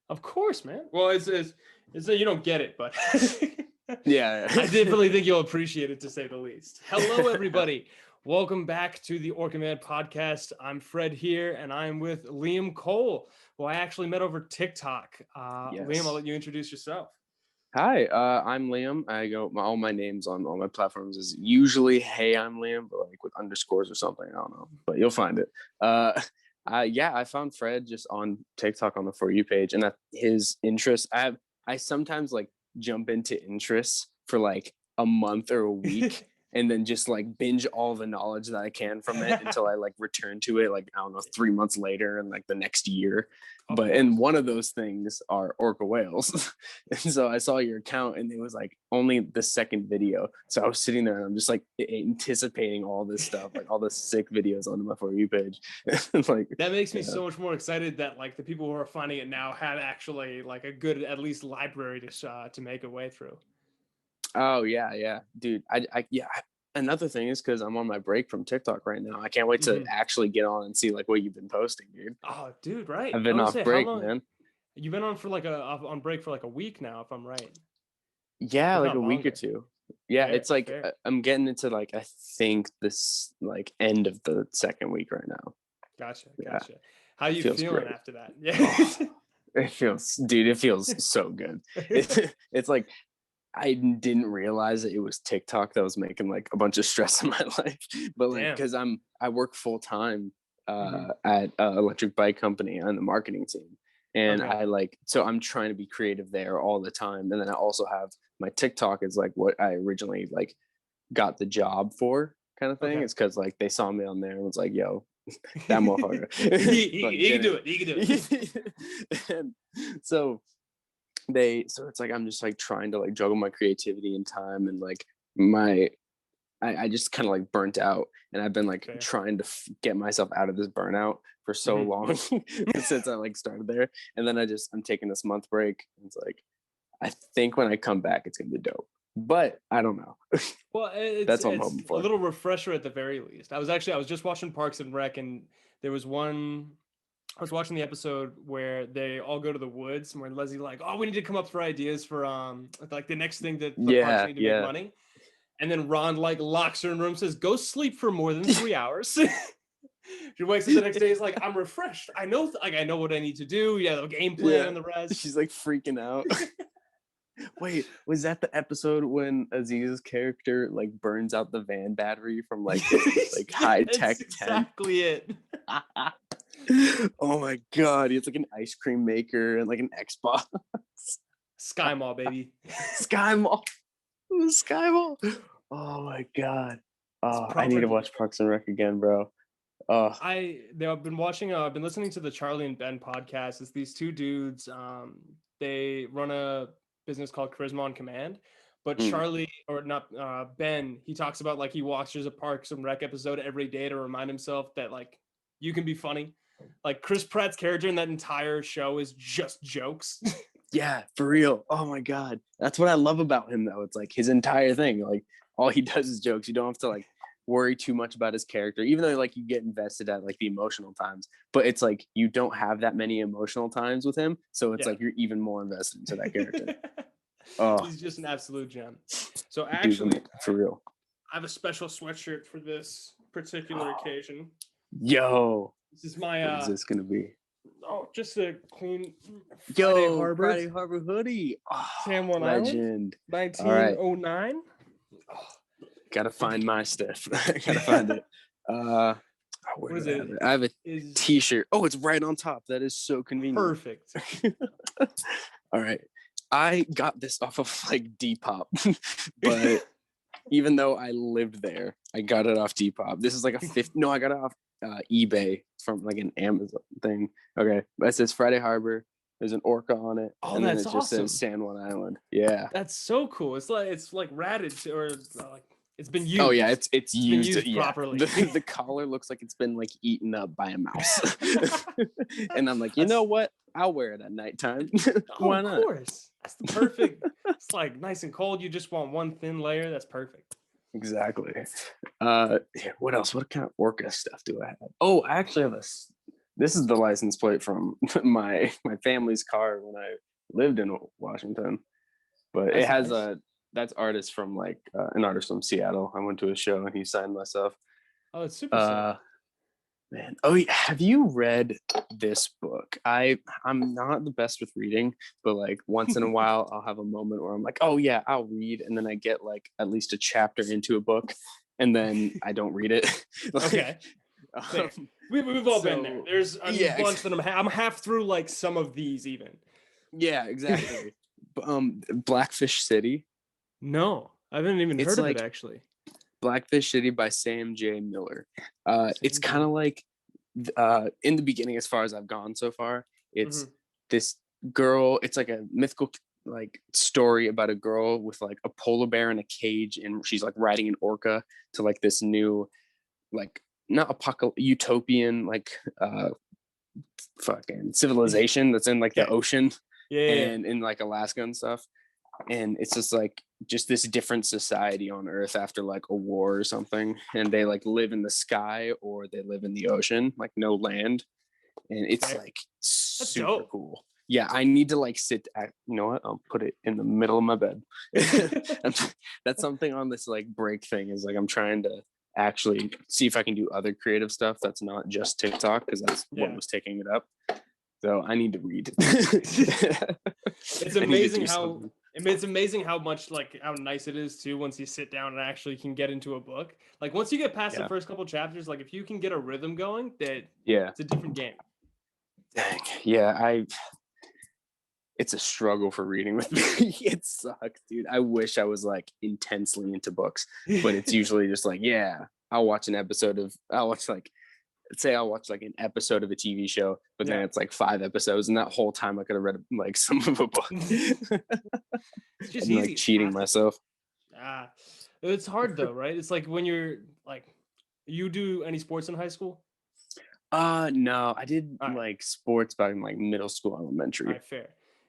Of course, man. Well, it's that you don't get it, but Yeah. I definitely think you'll appreciate it, to say the least. Hello, everybody. Welcome back to the Orca Man podcast. I'm Fred here, and I'm with Liam Cole, who I actually met over TikTok. Yes. Liam, I'll let you introduce yourself. Hi, I'm Liam. All my names on all my platforms is usually "Hey, I'm Liam," but like with underscores or something. I don't know, but you'll find it. I found Fred just on TikTok on the For You page, and his interests. I sometimes like jump into interests for like a month or a week, and then just like binge all the knowledge that I can from it until I like return to it, like I don't know, 3 months later and like the next year. And one of those things are orca whales. And so I saw your account and it was like only the second video. So I was sitting there and I'm just like anticipating all this stuff, like all the sick videos on my For You page. Like that makes me so much more excited that like the people who are finding it now have actually like a good at least library to make a way through. Oh yeah, dude. Another thing is because I'm on my break from TikTok right now. I can't wait to actually get on and see like what you've been posting, dude. Oh, dude, right. I've been off break, man. You've been on for like on break for like a week now, if I'm right. Yeah, like a week or two. Yeah, it's like I'm getting into like I think this like end of the second week right now. Gotcha. How you feeling great after that? Yeah. It feels so good. It's like I didn't realize that it was TikTok that was making like a bunch of stress in my life, but like because I work full time at an electric bike company on the marketing team, and so I'm trying to be creative there all the time, and then I also have my TikTok is like what I originally like got the job for kind of thing. It's because like they saw me on there and was like, "Yo, that motherfucker, he can do it. He can do it." And so it's like I'm just like trying to like juggle my creativity and time and like I just kind of like burnt out, and I've been like trying to get myself out of this burnout for so long since I like started there, and then I'm taking this month break. It's like I think when I come back it's gonna be dope, but I don't know. Well, that's what I'm hoping for. A little refresher at the very least. I was just watching Parks and Rec, and there was one. I was watching the episode where they all go to the woods, and where Leslie like, "Oh, we need to come up for ideas for like the next thing that the parks need to make money." And then Ron like locks her in the room, says, "Go sleep for more than 3 hours." She wakes up the next day, is like, "I'm refreshed. I know what I need to do. Yeah, the game plan and the rest." She's like freaking out. Wait, was that the episode when Aziz's character like burns out the van battery from like like high tech? Exactly it. Oh my god, it's like an ice cream maker and like an Xbox. Sky Mall, baby. Sky Mall. Oh my god. I need to watch Parks and Rec again, bro. I've been watching. I've been listening to the Charlie and Ben podcast. It's these two dudes. They run a business called Charisma on Command. But Charlie, or not Ben, he talks about like he watches a Parks and Rec episode every day to remind himself that like you can be funny. Like Chris Pratt's character in that entire show is just jokes. Yeah, for real. Oh my god, that's what I love about him though. It's like his entire thing, like all he does is jokes. You don't have to like worry too much about his character, even though like you get invested at like the emotional times, but it's like you don't have that many emotional times with him, so it's like you're even more invested into that character. He's just an absolute gem. So actually, dude, for real, I have a special sweatshirt for this particular occasion. Yo, this is my what is this gonna be? Oh, just a clean Friday Harbor hoodie. San Juan Legend. Island, 1909. Gotta find my stuff. Gotta find it. What is it? I have a t-shirt. Oh, it's right on top. That is so convenient. Perfect. All right. I got this off of like Depop, but even though I lived there, I got it off Depop. This is like I got it off eBay from like an Amazon thing. Okay, but it says Friday Harbor. There's an orca on it, and then it just says San Juan Island. Yeah, that's so cool. It's like ratted or like it's been used. Oh yeah, it's used properly. The collar looks like it's been like eaten up by a mouse. And I'm like, you know what? I'll wear it at nighttime. Why not? Of course, that's the perfect. It's like nice and cold. You just want one thin layer. That's perfect. Exactly. What else? What kind of orca stuff do I have? Oh, I actually have This is the license plate from my family's car when I lived in Washington. But it That's has nice. that's artist from like an artist from Seattle. I went to a show and he signed my stuff. Oh, it's super sick. Man, oh, yeah. Have you read this book? I'm not the best with reading, but like once in a while I'll have a moment where I'm like, oh yeah, I'll read, and then I get like at least a chapter into a book, and then I don't read it. Okay. Fair. We've all been there. There's a yeah, bunch that I'm half through like some of these even. yeah, exactly. Blackfish City. No, I haven't even It's heard of it like actually. Blackfish City by Sam J. Miller. It's Same kind of J. like in the beginning, as far as I've gone so far, it's Mhm. this girl. It's like a mythical like story about a girl with like a polar bear in a cage, and she's like riding an orca to like this new like not apocalyptic utopian like fucking civilization that's in like the Okay. ocean Yeah. and in like Alaska and stuff. And it's just like just this different society on Earth after like a war or something, and they like live in the sky or they live in the ocean, like no land, and it's Fair. like That's super dope. cool. Yeah, I need to like sit at, you know what, I'll put it in the middle of my bed. That's something on this like break thing, is like I'm trying to actually see if I can do other creative stuff that's not just TikTok, because that's what Yeah. was taking it up. So I need to read. It's I need to amazing do how something. I mean, it's amazing how much like how nice it is too once you sit down and actually can get into a book. Like once you get past the Yeah. first couple chapters, like if you can get a rhythm going, that Yeah. it's a different game. Dang. Yeah, it's a struggle for reading with me. It sucks, dude. I wish I was like intensely into books, but it's usually just like, yeah, I'll watch like I'll watch like an episode of a TV show, but then Yeah. it's like 5 episodes, and that whole time I could have read like some of a book. It's just I'm like easy. It's cheating faster. myself. Ah, it's hard though, right? It's like when you're like, you do any sports in high school? No, I did All right, like sports back in like middle school, all elementary. right, fair.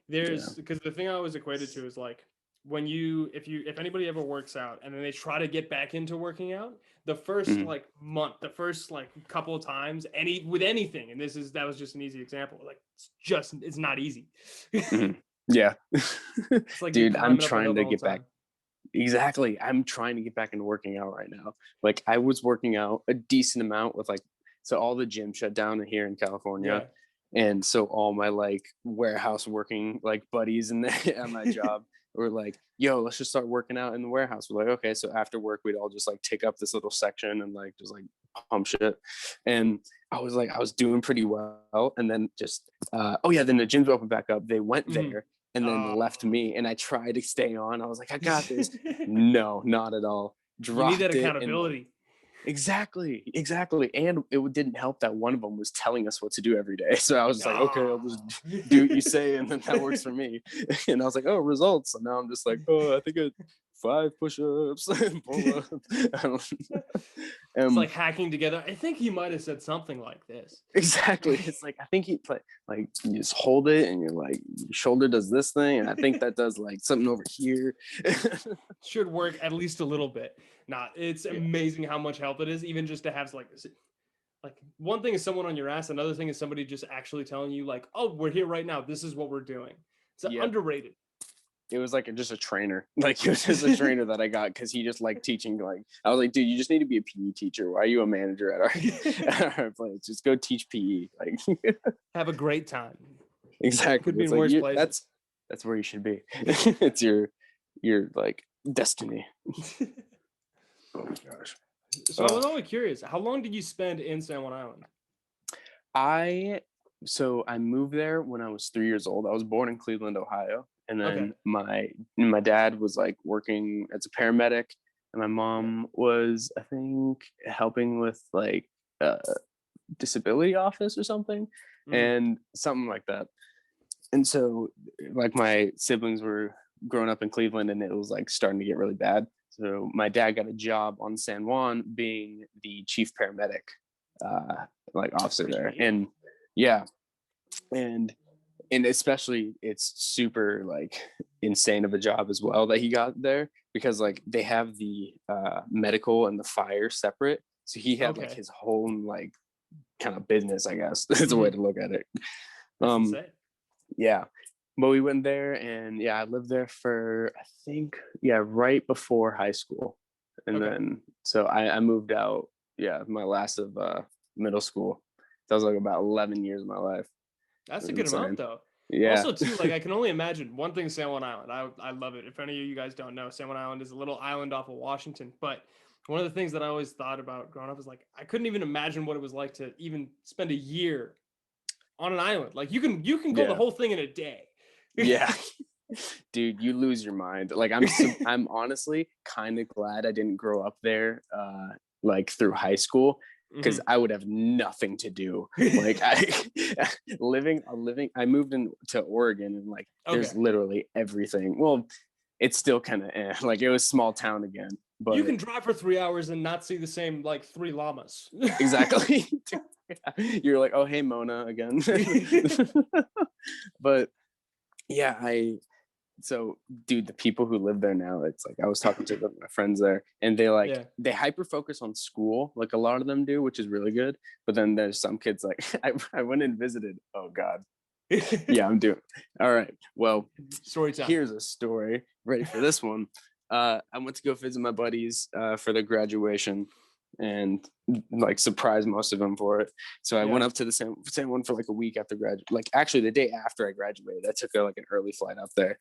Yeah. There's because the thing I always equated to is like when if anybody ever works out and then they try to get back into working out, the first Mhm. like month, the first like couple of times, with anything, and that was just an easy example. Like it's not easy. Mhm. Yeah. It's like you're Dude, I'm climbing up a hill trying the to whole get back. time. Exactly. I'm trying to get back into working out right now. Like I was working out a decent amount with like, so all the gyms shut down here in California. Yeah. And so all my like warehouse working like buddies and at my job were like, yo, let's just start working out in the warehouse. We're like, okay. So after work, we'd all just like take up this little section and like just like pump shit. And I was doing pretty well. And then just oh yeah, then the gyms opened back up. They went Mhm. there and then Oh. left me, and I tried to stay on. I was like, I got this. No, not at all. You need that Dropped it, and like accountability. exactly. And it didn't help that one of them was telling us what to do every day. So I was just like, okay, I'll just Oh. do what you say, and then that works for me. And I was like, oh, results. And now I'm just like, oh, I think I 5 push-ups and pull-ups. It's like hacking together. I think he might have said something like this. Exactly. It's like I think he like you just hold it and you're like your shoulder does this thing, and I think that does like something over here. Should work at least a little bit. Nah, it's Yeah. amazing how much help it is, even just to have like one thing is someone on your ass, another thing is somebody just actually telling you like, oh, we're here right now. This is what we're doing. It's Yep. underrated. It was like just a trainer. Like it was just a trainer that I got because he just liked teaching. Like I was like, dude, you just need to be a PE teacher. Why are you a manager at our place? Just go teach PE. Like Have a great time. exactly. Could be It's in like worse places. that's where you should be. It's your like destiny. Oh my gosh. So I was always curious, how long did you spend in San Juan Island? I moved there when I was 3 years old. I was born in Cleveland, Ohio, and Okay. then my dad was like working as a paramedic, and my mom was, I think, helping with like disability office or something, Mhm. and something like that. And so like my siblings were growing up in Cleveland, and it was like starting to get really bad. So my dad got a job on San Juan being the chief paramedic like officer there. And yeah, and especially it's super like insane of a job as well that he got there, because like they have the medical and the fire separate. So he had like Okay. his whole like kind of business, I guess. That's a way to look at it. That's insane. Yeah. But we went there, and I lived there for, I think, right before high school. And then, so I moved out, my last of middle school. That was like about 11 years of my life. That's a good amount, though. Yeah. Also, too, like, I can only imagine one thing, San Juan Island. I love it. If any of you guys don't know, San Juan Island is a little island off of Washington. But one of the things that I always thought about growing up is, like, I couldn't even imagine what it was like to even spend a year on an island. Like, you can go the whole thing in a day. Yeah. Dude, you lose your mind. Like, I'm honestly kind of glad I didn't grow up there like through high school, because I would have nothing to do. Like, I moved into Oregon, and like there's literally everything. Well, it's still kind of like, it was small town again, but you can drive for 3 hours and not see the same like 3 llamas. Exactly. You're like, oh, hey, Mona again. But so dude, the people who live there now, it's like, I was talking to my friends there, and they like they hyper focus on school, like a lot of them do, which is really good. But then there's some kids like, I went and visited. Oh God. I'm doing all right. Well, story time. Here's a story. Ready for this one? I went to go visit my buddies for their graduation, and like surprise most of them for it. So I went up to the San Juan for like a week after like actually the day after I graduated. I took like an early flight up there.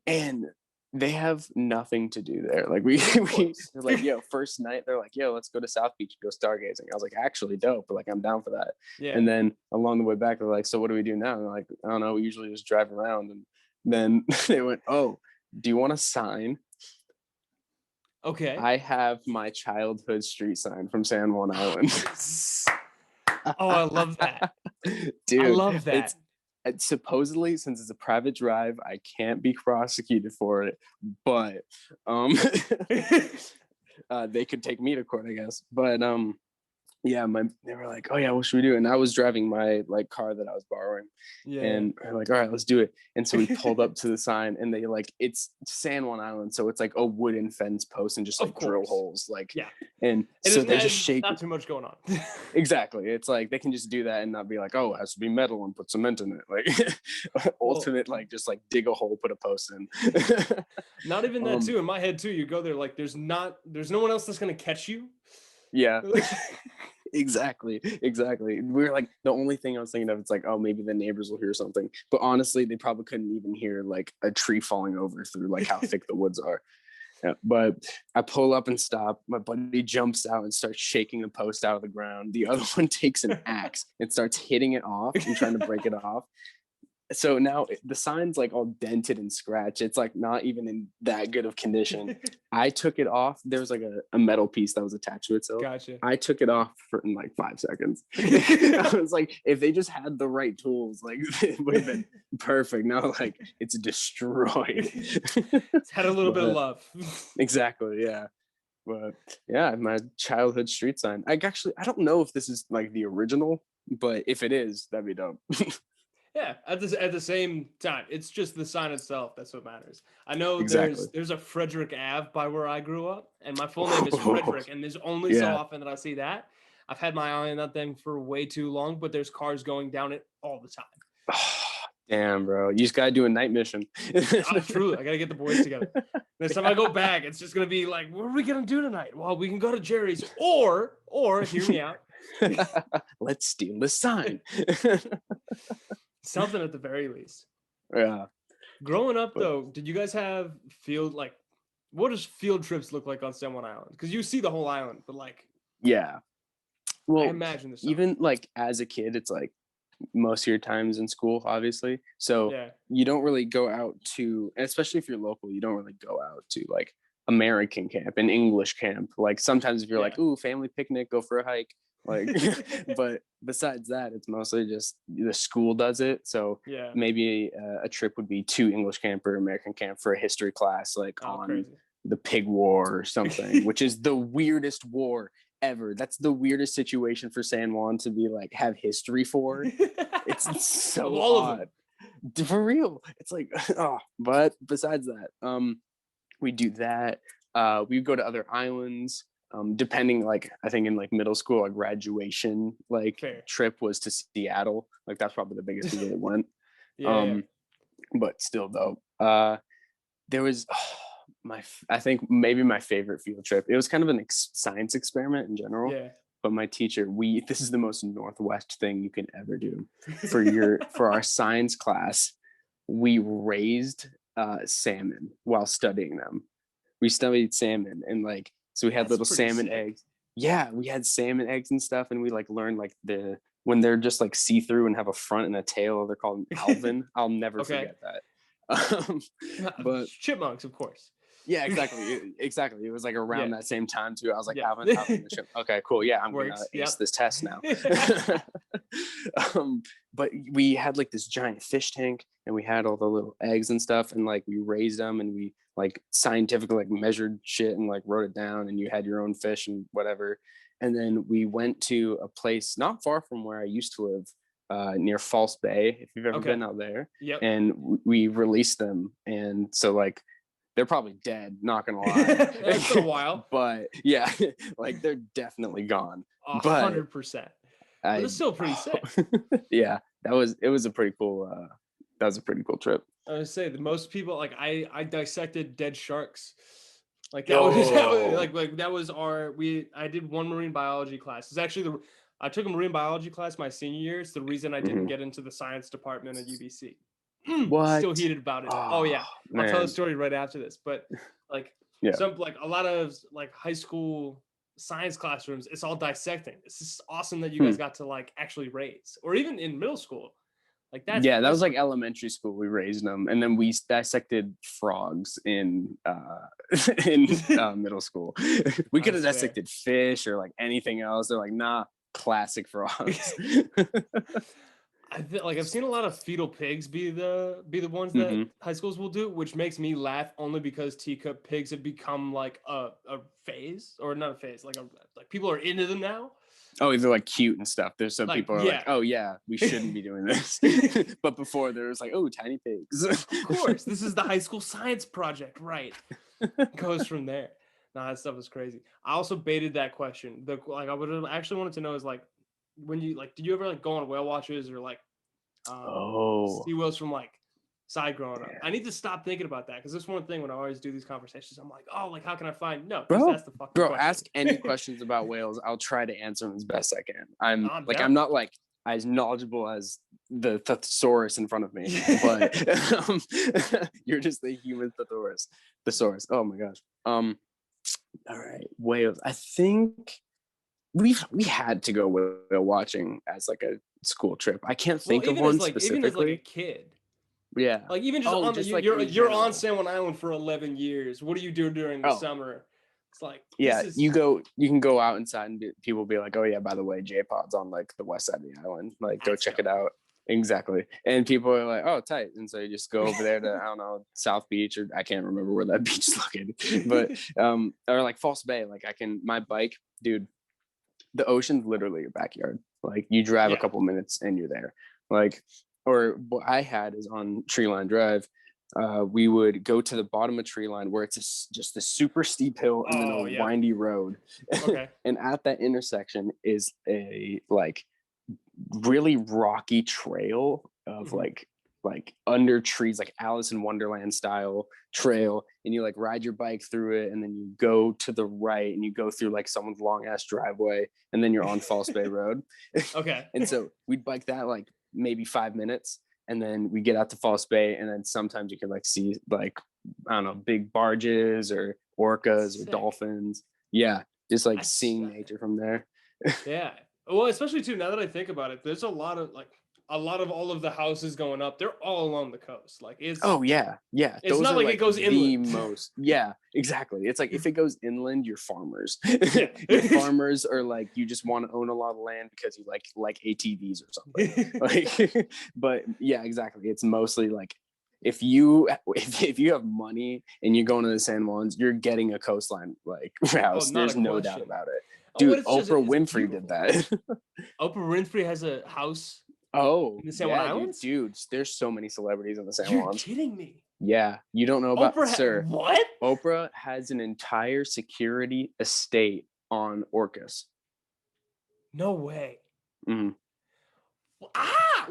And they have nothing to do there. Like we were like, yo, first night they're like, yo, let's go to South Beach and go stargazing. I was like, actually dope, but like I'm down for that. And then along the way back, they're like, so what do we do now? And they're like, I don't know, we usually just drive around. And then they went, oh, do you want a sign? Okay. I have my childhood street sign from San Juan Island. Oh, I love that. Dude, I love that. It's supposedly, since it's a private drive, I can't be prosecuted for it, but they could take me to court, I guess. But they were like, oh yeah, what should we do? And I was driving my like car that I was borrowing, and they're like, all right, let's do it. And so we pulled up to the sign, and they like, it's San Juan Island, so it's like a wooden fence post and just like drill holes, like and so they're just shaking. Not too much going on. Exactly. It's like they can just do that and not be like, oh, it has to be metal and put cement in it. Like ultimate, like just like dig a hole, put a post in. Not even that too. In my head too, you go there like there's no one else that's gonna catch you. Yeah. Exactly. We were like, the only thing I was thinking of, it's like, oh, maybe the neighbors will hear something. But honestly, they probably couldn't even hear like a tree falling over through like how thick the woods are. Yeah, but I pull up and stop. My buddy jumps out and starts shaking the post out of the ground. The other one takes an axe and starts hitting it off and trying to break it off. So now the sign's like all dented and scratched. It's like not even in that good of condition. I took it off. There was like a metal piece that was attached to it. So gotcha. I took it off in like 5 seconds. I was like, if they just had the right tools, like it would have been perfect. Now like it's destroyed. It's had a little bit of love. Exactly. Yeah. But yeah, my childhood street sign. I don't know if this is like the original, but if it is, that'd be dope. Yeah, at the same time, it's just the sign itself that's what matters. I know there's a Frederick Ave by where I grew up, and my full name is Frederick, and there's only so often that I see that. I've had my eye on that thing for way too long, but there's cars going down it all the time. Damn, bro, you just gotta do a night mission. Truly, I gotta get the boys together. Next time I go back, it's just gonna be like, what are we gonna do tonight? Well, we can go to Jerry's, or hear me out. Let's steal the sign. Something at the very least. Yeah. Growing up, though, did you guys have what does field trips look like on San Juan Island? Because you see the whole island, but like, yeah. Well, I imagine this. Even like as a kid, it's like most of your time's in school, obviously. So you don't really go out to, especially if you're local, you don't really go out to like American camp and English camp. Like sometimes if you're like, ooh, family picnic, go for a hike. Like, but besides that, it's mostly just the school does it. So maybe a trip would be to English camp or American camp for a history class, like on the Pig War or something, which is the weirdest war ever. That's the weirdest situation for San Juan to be like have history for. It's so odd. For real. It's like, oh, but besides that, we do that. We go to other islands. Depending, like I think in like middle school, a graduation like Fair. trip was to Seattle. Like that's probably the biggest we really went. Yeah. But still though, there was I think maybe my favorite field trip. It was kind of an science experiment in general. Yeah. But my teacher, this is the most Northwest thing you can ever do for our science class. We raised salmon while studying them. We studied salmon, and like, so we had little salmon eggs. Yeah, we had salmon eggs and stuff, and we like learned like when they're just like see-through and have a front and a tail, they're called alvin. I'll never forget that. But chipmunks, of course. Yeah, exactly. It was like around that same time too. I was like, Alvin the chip. Okay, cool. Yeah, I'm gonna ace this test now. But we had like this giant fish tank, and we had all the little eggs and stuff, and like we raised them, and we like scientifically like measured shit and like wrote it down, and you had your own fish and whatever. And then we went to a place not far from where I used to live, near False Bay, if you've ever been out there. Yep. And we released them, and so like they're probably dead, not gonna lie. It's been a while. But yeah, like they're definitely gone. 100%. But it's still pretty sick. Yeah, it was a pretty cool trip. I would say the most people, like I dissected dead sharks. Like that was I did one marine biology class. It's actually I took a marine biology class my senior year. It's the reason I didn't get into the science department at UBC. What? Still heated about it. Oh yeah. I'll tell the story right after this. But like a lot of like high school science classrooms, it's all dissecting. It's just awesome that you guys got to like actually raise, or even in middle school. Like that. Yeah, that was like elementary school. We raised them, and then we dissected frogs in middle school. We could have dissected fish or like anything else. They're like, nah, classic frogs. I've seen a lot of fetal pigs be the ones that high schools will do, which makes me laugh only because teacup pigs have become like a phase, or not a phase, like people are into them now. Oh, they're like cute and stuff. There's some people are like, oh yeah, we shouldn't be doing this. But before there was like, oh, tiny pigs. Of course, this is the high school science project, right? Goes from there. Nah, that stuff is crazy. I also baited that question. I would have actually wanted to know is like, when you like, did you ever like go on whale watches or like see whales from like side growing up? I need to stop thinking about that, because that's one thing when I always do these conversations, I'm like, oh, like how can I find that's the fucking question. Ask any questions about whales. I'll try to answer them as best I can. I'm not like as knowledgeable as the thesaurus in front of me, but you're just the human thesaurus. Oh my gosh. All right, whales. I think we had to go whale watching as like a school trip. I can't think of one specifically. Even as like a kid. Yeah. Like even just you're on San Juan Island for 11 years. What do you do during the summer? It's like, you can go out inside and people will be like, oh yeah, by the way, J-Pod's on like the west side of the island. Like go check it out. Exactly. And people are like, oh, tight. And so you just go over there to, I don't know, South Beach, or I can't remember where that beach is located, but or like False Bay. Like my bike, dude, the ocean's literally your backyard. Like you drive a couple minutes and you're there. Like, or what I had is on Treeline Drive. We would go to the bottom of Treeline where it's just a super steep hill and then a windy road. Okay. And at that intersection is a like really rocky trail of like under trees, like Alice in Wonderland style trail, and you like ride your bike through it, and then you go to the right and you go through like someone's long ass driveway, and then you're on False Bay Road. Okay. And so we'd bike that like maybe 5 minutes, and then we get out to False Bay, and then sometimes you can like see like, I don't know, big barges or orcas or dolphins. Yeah, just like seeing nature from there. Yeah. Well, especially too, now that I think about it, there's a lot of all of the houses going up, they're all along the coast. Like it's it's those not like it goes inland. Exactly. It's like if it goes inland, you're farmers. You're farmers, or like you just want to own a lot of land because you like ATVs or something. Like, but yeah, exactly. It's mostly like if you have money and you're going to the San Juans, you're getting a coastline like house. There's no doubt about it. Dude, Oprah Winfrey did that. Oprah Winfrey has a house. Oh, in the San Juan Islands? Dude, there's so many celebrities in the San Juans. You're kidding me. Yeah, you don't know about Oprah sir. What? Oprah has an entire security estate on Orcas. No way. Hmm.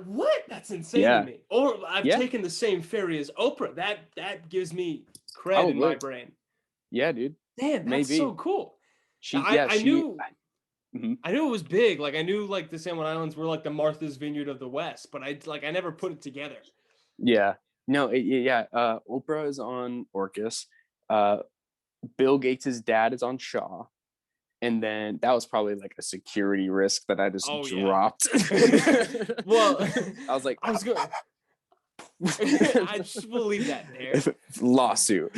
What? That's insane to Yeah. me. Or I've Yeah. taken the same ferry as Oprah. That gives me cred in my Probably. brain. Yeah, dude. Damn, that's Maybe. so cool. She. I knew Mhm. I knew it was big. Like I knew like the San Juan Islands were like the Martha's Vineyard of the West, but I never put it together. Yeah. No. Yeah. Oprah is on Orcas. Bill Gates' dad is on Shaw. And then that was probably like a security risk that I just dropped. Well, I was like, I was going. I just believe that there. Lawsuit.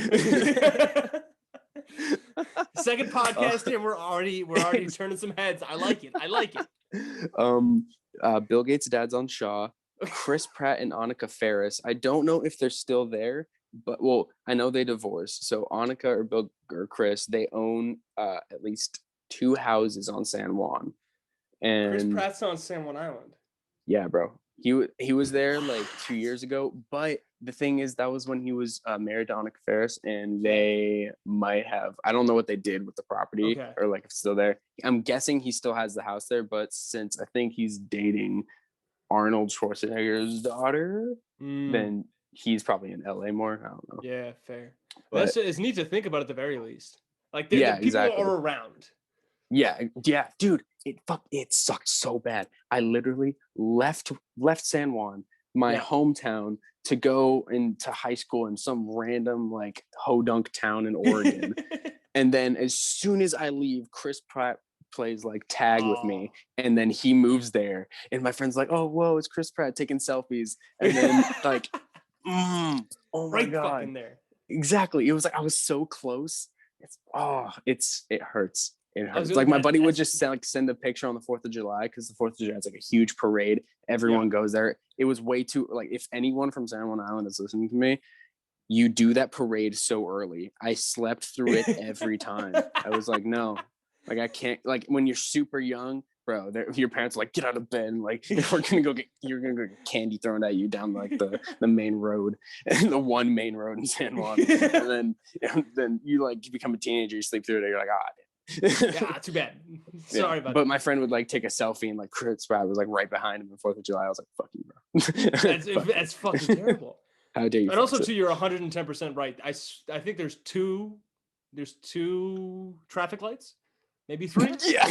Second podcast and we're already turning some heads. I like it. Bill Gates' dad's on Shaw. Chris Pratt and Annika Ferris. I don't know if they're still there, but well, I know they divorced. So Annika or Bill or Chris, they own at least 2 houses on San Juan. And Chris Pratt's on San Juan Island. Yeah, bro. He was there like 2 years ago, but the thing is that was when he was married to Annika Ferris, and they might have, I don't know what they did with the property or like if it's still there. I'm guessing he still has the house there, but since I think he's dating Arnold Schwarzenegger's daughter, then he's probably in LA more. I don't know. Yeah, fair. But It's neat to think about at the very least. Like yeah, the people exactly. are around. Yeah, dude, it sucked so bad. I literally left San Juan, my hometown, to go into high school in some random like hodunk town in Oregon. And then as soon as I leave, Chris Pratt plays like tag with me, and then he moves there, and my friend's like, "Oh, whoa, it's Chris Pratt taking selfies," and then like, oh my god, fucking there. Exactly. It was like I was so close. It hurts. It hurts. Like my buddy would just send a picture on the 4th of July, because the 4th of July is like a huge parade. Everyone goes there. It was way too, like, if anyone from San Juan Island is listening to me, you do that parade so early. I slept through it every time. I was like, no, like I can't, like when you're super young, bro, your parents are like, get out of bed, and like you're gonna go get candy thrown at you down like the main road, and the one main road in San Juan. and then you like you become a teenager, you sleep through it, and you're like, too bad. Sorry about but that. my friend would like take a selfie, and like Chris Pratt was like right behind him on 4th of July. I was like, fuck you, bro. That's fucking terrible. How dare you? And also too, you're 110% right. I think there's two traffic lights, maybe 3. Yeah,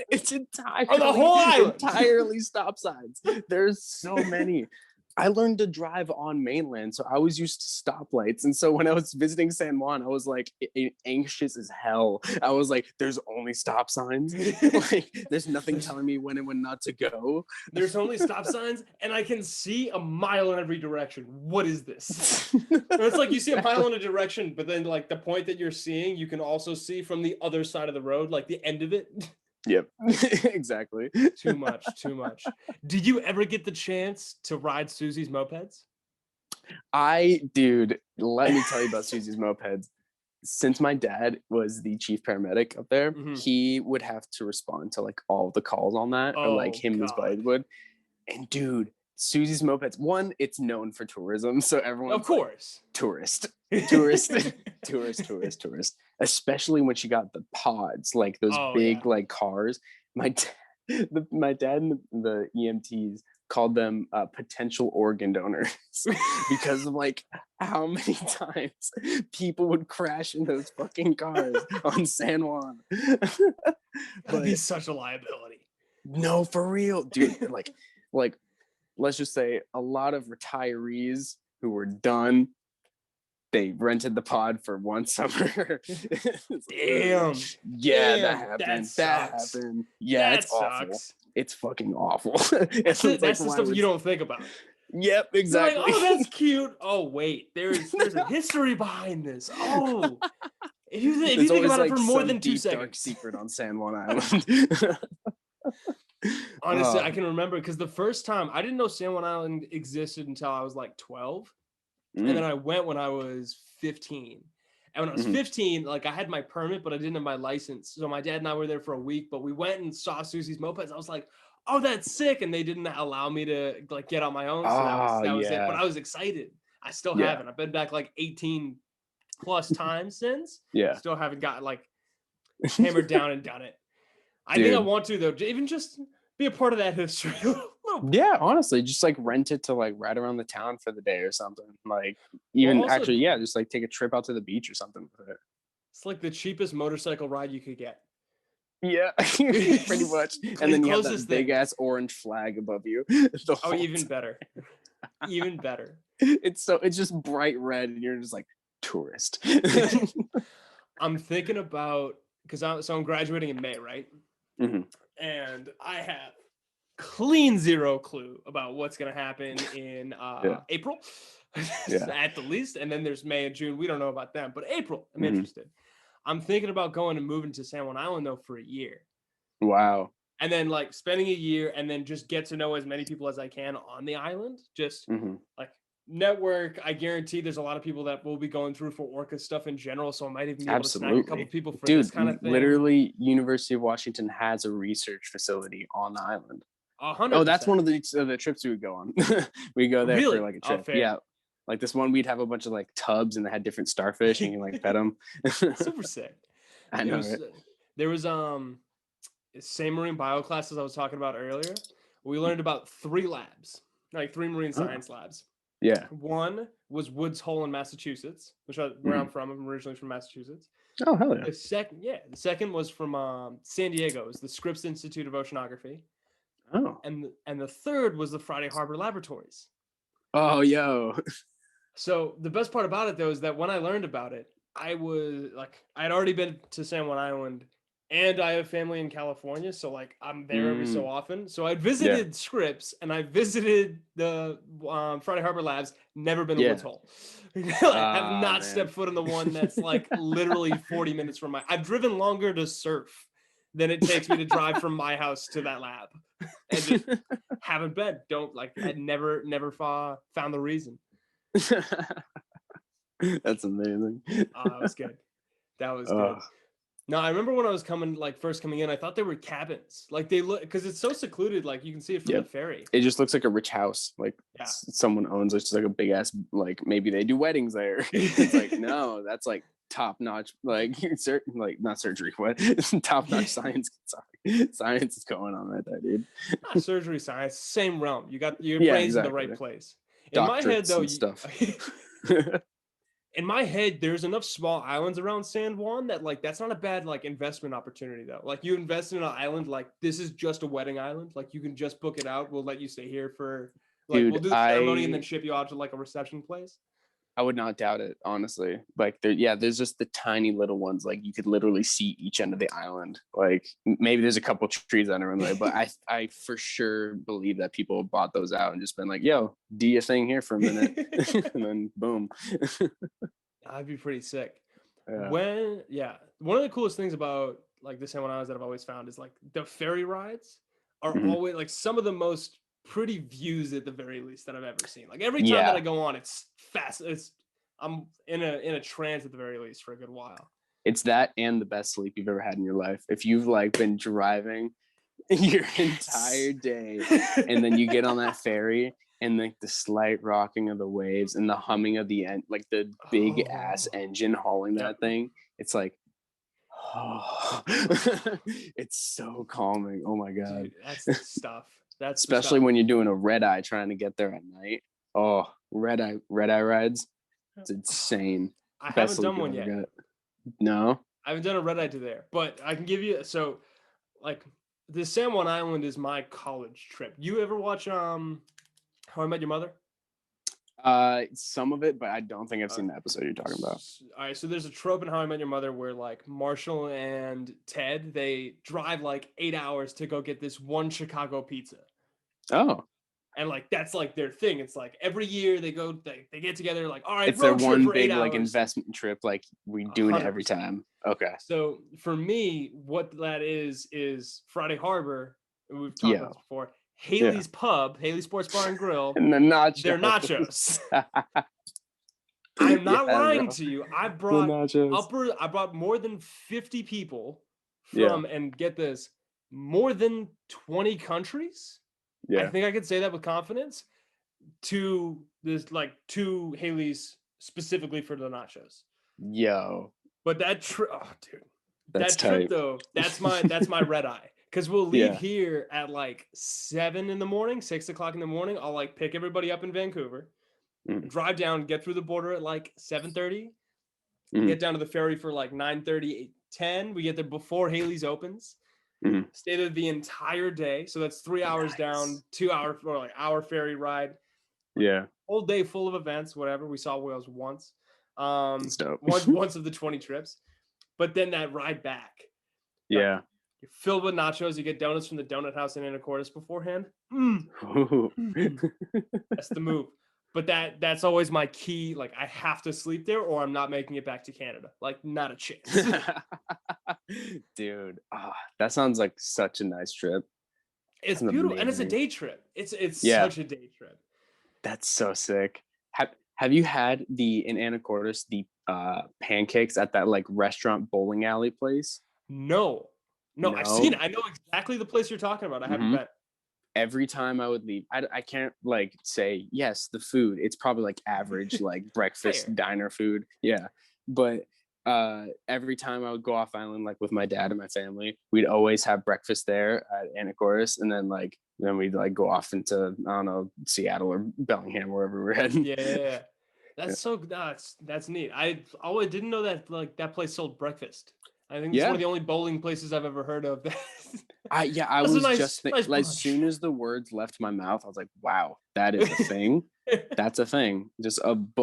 it's entirely on the whole island. Entirely stop signs. There's so many. I learned to drive on mainland, so I was used to stoplights. And so when I was visiting San Juan, I was like anxious as hell. I was like, there's only stop signs. Like, there's nothing telling me when and when not to go. There's only stop signs, and I can see a mile in every direction. What is this? It's like you see a mile in a direction, but then like the point that you're seeing, you can also see from the other side of the road, like the end of it. Yep. Exactly. Too much. Did you ever get the chance to ride Susie's mopeds? Dude, let me tell you about Susie's mopeds. Since my dad was the chief paramedic up there, he would have to respond to like all the calls on that, or like him and his buddy would. And dude, Susie's mopeds, one, it's known for tourism, so everyone, of course, like, tourist, especially when she got the pods, like those big like cars. My dad and the EMTs called them potential organ donors because of like how many times people would crash in those fucking cars on San Juan. That'd be such a liability. No, for real, dude. Like let's just say a lot of retirees who were done, they rented the pod for one summer. Damn. Yeah, that happened. That happened. Yeah, that it's sucks. awful. It's fucking awful. That's the stuff you don't think about. Yep, exactly. Like, oh, that's cute. Oh, wait, there's a history behind this. Oh, if you think about it for more than 2 seconds. Dark secret on San Juan Island. Honestly, I can remember because the first time I didn't know San Juan Island existed until I was like 12. And then I went when I was 15. And when I was 15, like I had my permit, but I didn't have my license. So my dad and I were there for a week, but we went and saw Susie's mopeds. I was like, oh, that's sick. And they didn't allow me to like get on my own. So that was it. But I was excited. I still haven't. I've been back like 18 plus times since. Yeah. Still haven't got like, hammered down and done it. I think I want to though, even just be a part of that history. Yeah, honestly, just like rent it to like ride around the town for the day or something. Like even also, actually, yeah, just like take a trip out to the beach or something with it. It's like the cheapest motorcycle ride you could get. Yeah, pretty much. And then you have that big ass orange flag above you. Oh, even better. Even better. It's just bright red, and you're just like tourist. I'm thinking about because I'm graduating in May, right? Mm-hmm. And I have clean zero clue about what's gonna happen in April, at the least. And then there's May and June. We don't know about them, but April, I'm interested. I'm thinking about going and moving to San Juan Island though for a year. Wow. And then like spending a year and then just get to know as many people as I can on the island. Just like network. I guarantee there's a lot of people that will be going through for Orca stuff in general. So I might even be able to snag a couple people for this kind of thing. Literally, University of Washington has a research facility on the island. 100%. Oh, that's one of the trips we would go on. We go there for like a trip. Yeah. Like this one, we'd have a bunch of like tubs and they had different starfish and you can like pet them. Super sick. I know. There was same marine bio classes I was talking about earlier. We learned about 3 labs, like 3 marine science labs. Yeah. One was Woods Hole in Massachusetts, where I'm from. I'm originally from Massachusetts. Oh, hell yeah. The second was from San Diego. It was the Scripps Institute of Oceanography. Oh. And the third was the Friday Harbor Laboratories. Oh, yo. So the best part about it though is that when I learned about it, I was like, I'd already been to San Juan Island, and I have family in California, so like I'm there every so often. So I visited Scripps and I visited the Friday Harbor Labs. Never been to Woods Hole. I have not stepped foot in the one that's like literally 40 minutes from my. I've driven longer to surf than it takes me to drive from my house to that lab, and just haven't been. I never found the reason. That's amazing. That was good. That was good. No, I remember when I was first coming in, I thought they were cabins. Like they look, because it's so secluded, like you can see it from the ferry. It just looks like a rich house, like someone owns. It's just like a big ass, like maybe they do weddings there. It's like no, that's like top notch, like not surgery, what top notch science. Sorry, science is going on right there, dude. Not surgery science, same realm. You got your brain's in the right place. In my head, though, stuff. In my head, there's enough small islands around San Juan that like that's not a bad like investment opportunity though. Like you invest in an island, like this is just a wedding island. Like you can just book it out. We'll let you stay here for like we'll do the ceremony and then ship you out to like a reception place. I would not doubt it, honestly. Like there's just the tiny little ones. Like you could literally see each end of the island. Like maybe there's a couple trees on the way, but I for sure believe that people bought those out and just been like, yo, do your thing here for a minute. And then boom. That'd be pretty sick. Yeah. One of the coolest things about like the San Juan Islands that I've always found is like the ferry rides are always like some of the most pretty views at the very least that I've ever seen. Like every time that I go on, it's fast. I'm in a trance at the very least for a good while. It's that and the best sleep you've ever had in your life. If you've like been driving your entire day and then you get on that ferry and like the slight rocking of the waves and the humming of the end, like the big ass engine hauling that thing, it's like it's so calming. Oh my god. Dude, that's the stuff. That's especially when you're doing a red eye trying to get there at night. Oh, red eye rides. It's insane. I haven't done one yet. No, I haven't done a red eye to there, but I can give you like the San Juan Island is my college trip. You ever watch How I Met Your Mother? Some of it, but I don't think I've seen the episode you're talking about. All right, so there's a trope in How I Met Your Mother where like Marshall and Ted, they drive like 8 hours to go get this one Chicago pizza. Oh. And like that's like their thing. It's like every year they get together, like, all right, it's their one big like investment trip, like we doing it every time. Okay. So for me, what that is Friday Harbor, we've talked about this before. Haley's Pub, Haley's Sports Bar and Grill, and the nachos. Their nachos. I'm not lying to you. I brought more than 50 people from, and get this, more than 20 countries. I think I could say that with confidence, to Haley's specifically for the nachos. Yo. But that dude, That's That trip tight. though, that's my red eye. Because we'll leave Yeah. here at like 7 in the morning, 6 o'clock in the morning. I'll like pick everybody up in Vancouver, Mm, drive down, get through the border at like 7:30, mm, get down to the ferry for like 9:30, 10. We get there before Haley's opens. mm. Stay there the entire day. So that's 3 hours down, Nice. 2 hour or like hour ferry ride. Yeah, Whole day full of events, whatever. We saw whales once. it's dope. Once of the 20 trips. But then that ride back. Like Yeah. you're filled with nachos. You get donuts from the donut house in Anacortes beforehand. Mm, Ooh. mm. That's the move. But that's always my key. Like I have to sleep there, or I'm not making it back to Canada. Like not a chance. Dude, that sounds like such a nice trip. It's Sounds beautiful, and it's a amazing. day trip. It's Yeah, such a day trip. that's so sick. Have you had in Anacortes the pancakes at that like restaurant bowling alley place? No, no, I've seen No. it. I know exactly the place you're talking about. I haven't Hmm. been. Every time I would leave, I can't like say yes. The food, it's probably like average, like breakfast Fair. diner food. Yeah, but every time I would go off island, like with my dad and my family, we'd always have breakfast there at Anacortes, and then we'd like go off into I don't know Seattle or Bellingham, wherever we're heading. Yeah, Yeah. that's neat. I didn't know that like that place sold breakfast. I think it's one of Yeah. the only bowling places I've ever heard of. I That's a was nice just nice like, as brunch. soon as the words left my mouth, I was like, wow, that is a thing. That's a thing. Just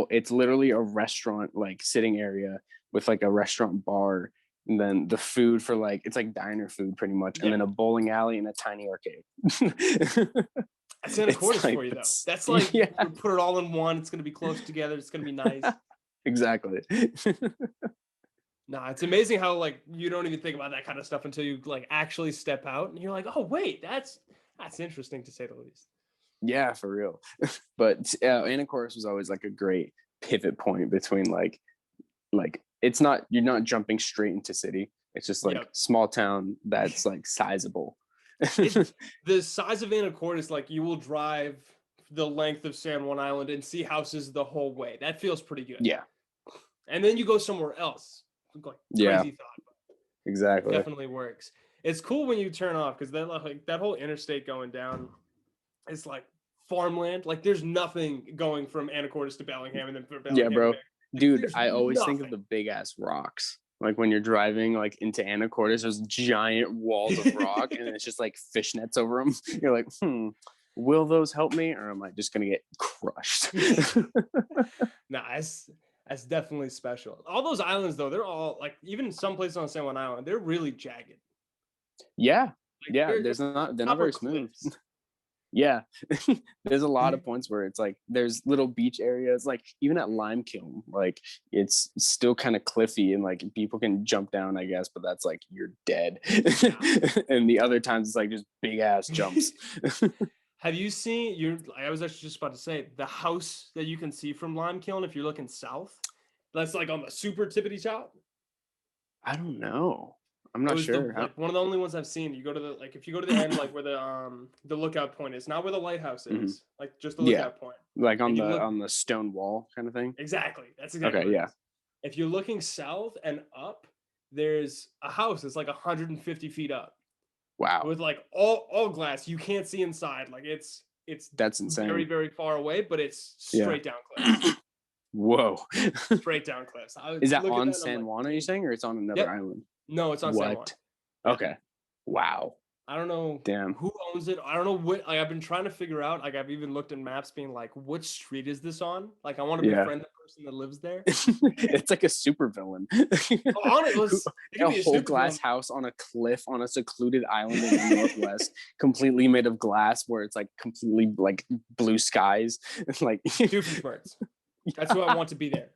it's literally a restaurant like sitting area with like a restaurant bar, and then the food for like it's like diner food pretty much, and Yeah, then a bowling alley and a tiny arcade. that's in It's quarters like for you though. that's That's like yeah, you put it all in one. It's gonna be close together. It's gonna be nice. exactly. Nah, it's amazing how like you don't even think about that kind of stuff until you like actually step out and you're like, oh wait, that's interesting to say the least. Yeah, for real. But Anacortes was always like a great pivot point between like it's not you're not jumping straight into city. It's just like Yep. small town that's like sizable. It the size of Anacortes, like you will drive the length of San Juan Island and see houses the whole way. That feels pretty good. Yeah, And then you go somewhere else. Like yeah, crazy thought. exactly. Definitely works. It's cool when you turn off because then like that whole interstate going down is like farmland. Like there's nothing going from Anacortes to Bellingham and then from Yeah, Bellingham bro. back. Like Dude, there's I always think of nothing. the big ass rocks. Like when you're driving like into Anacortes, there's giant walls of rock and it's just like fishnets over them. You're like, will those help me or am I just gonna get crushed? Nah, that's definitely special. All those islands though, they're all like even some places on San Juan Island, they're really jagged. Yeah, Like yeah. they're They're not proper very smooth. cliffs. Yeah, there's a lot of points where it's like there's little beach areas, like even at Lime Kiln, like it's still kind of cliffy and like people can jump down, I guess, but that's like you're dead. And the other times it's like just big ass jumps. Have you seen I was actually just about to say the house that you can see from Lime Kiln if you're looking south? That's like on the super tippity top. I don't know. I'm It not was the sure. like one of the only ones I've seen. You go to the like if you go to the end like where the lookout point is, not where the lighthouse Mhm. is, like just the Yeah, lookout point. like And you look on the stone wall kind of thing. exactly. That's exactly Okay, what it yeah. is. If you're looking south and up, there's a house that's like 150 feet up Wow, with like all glass. You can't see inside. Like it's that's very, insane. very far away, but it's Yeah. straight down cliffs. Whoa. Straight down cliffs. I would Is that look at on that and I'm San like, Juan, are you "Dang." saying, or it's on another Yep. island? No, it's on San Juan. What? Yeah. Okay. Wow. I don't know Damn. who owns it. I don't know what like I've been trying to figure out. Like I've even looked at maps being like, which street is this on? Like I want to Yeah. befriend the person that lives there. It's like a super villain. Oh, on it was it could A be a whole super glass villain. house on a cliff on a secluded island in the Northwest, completely made of glass, where it's like completely like blue skies. It's like Doofenshmirtz. That's who I want to be there.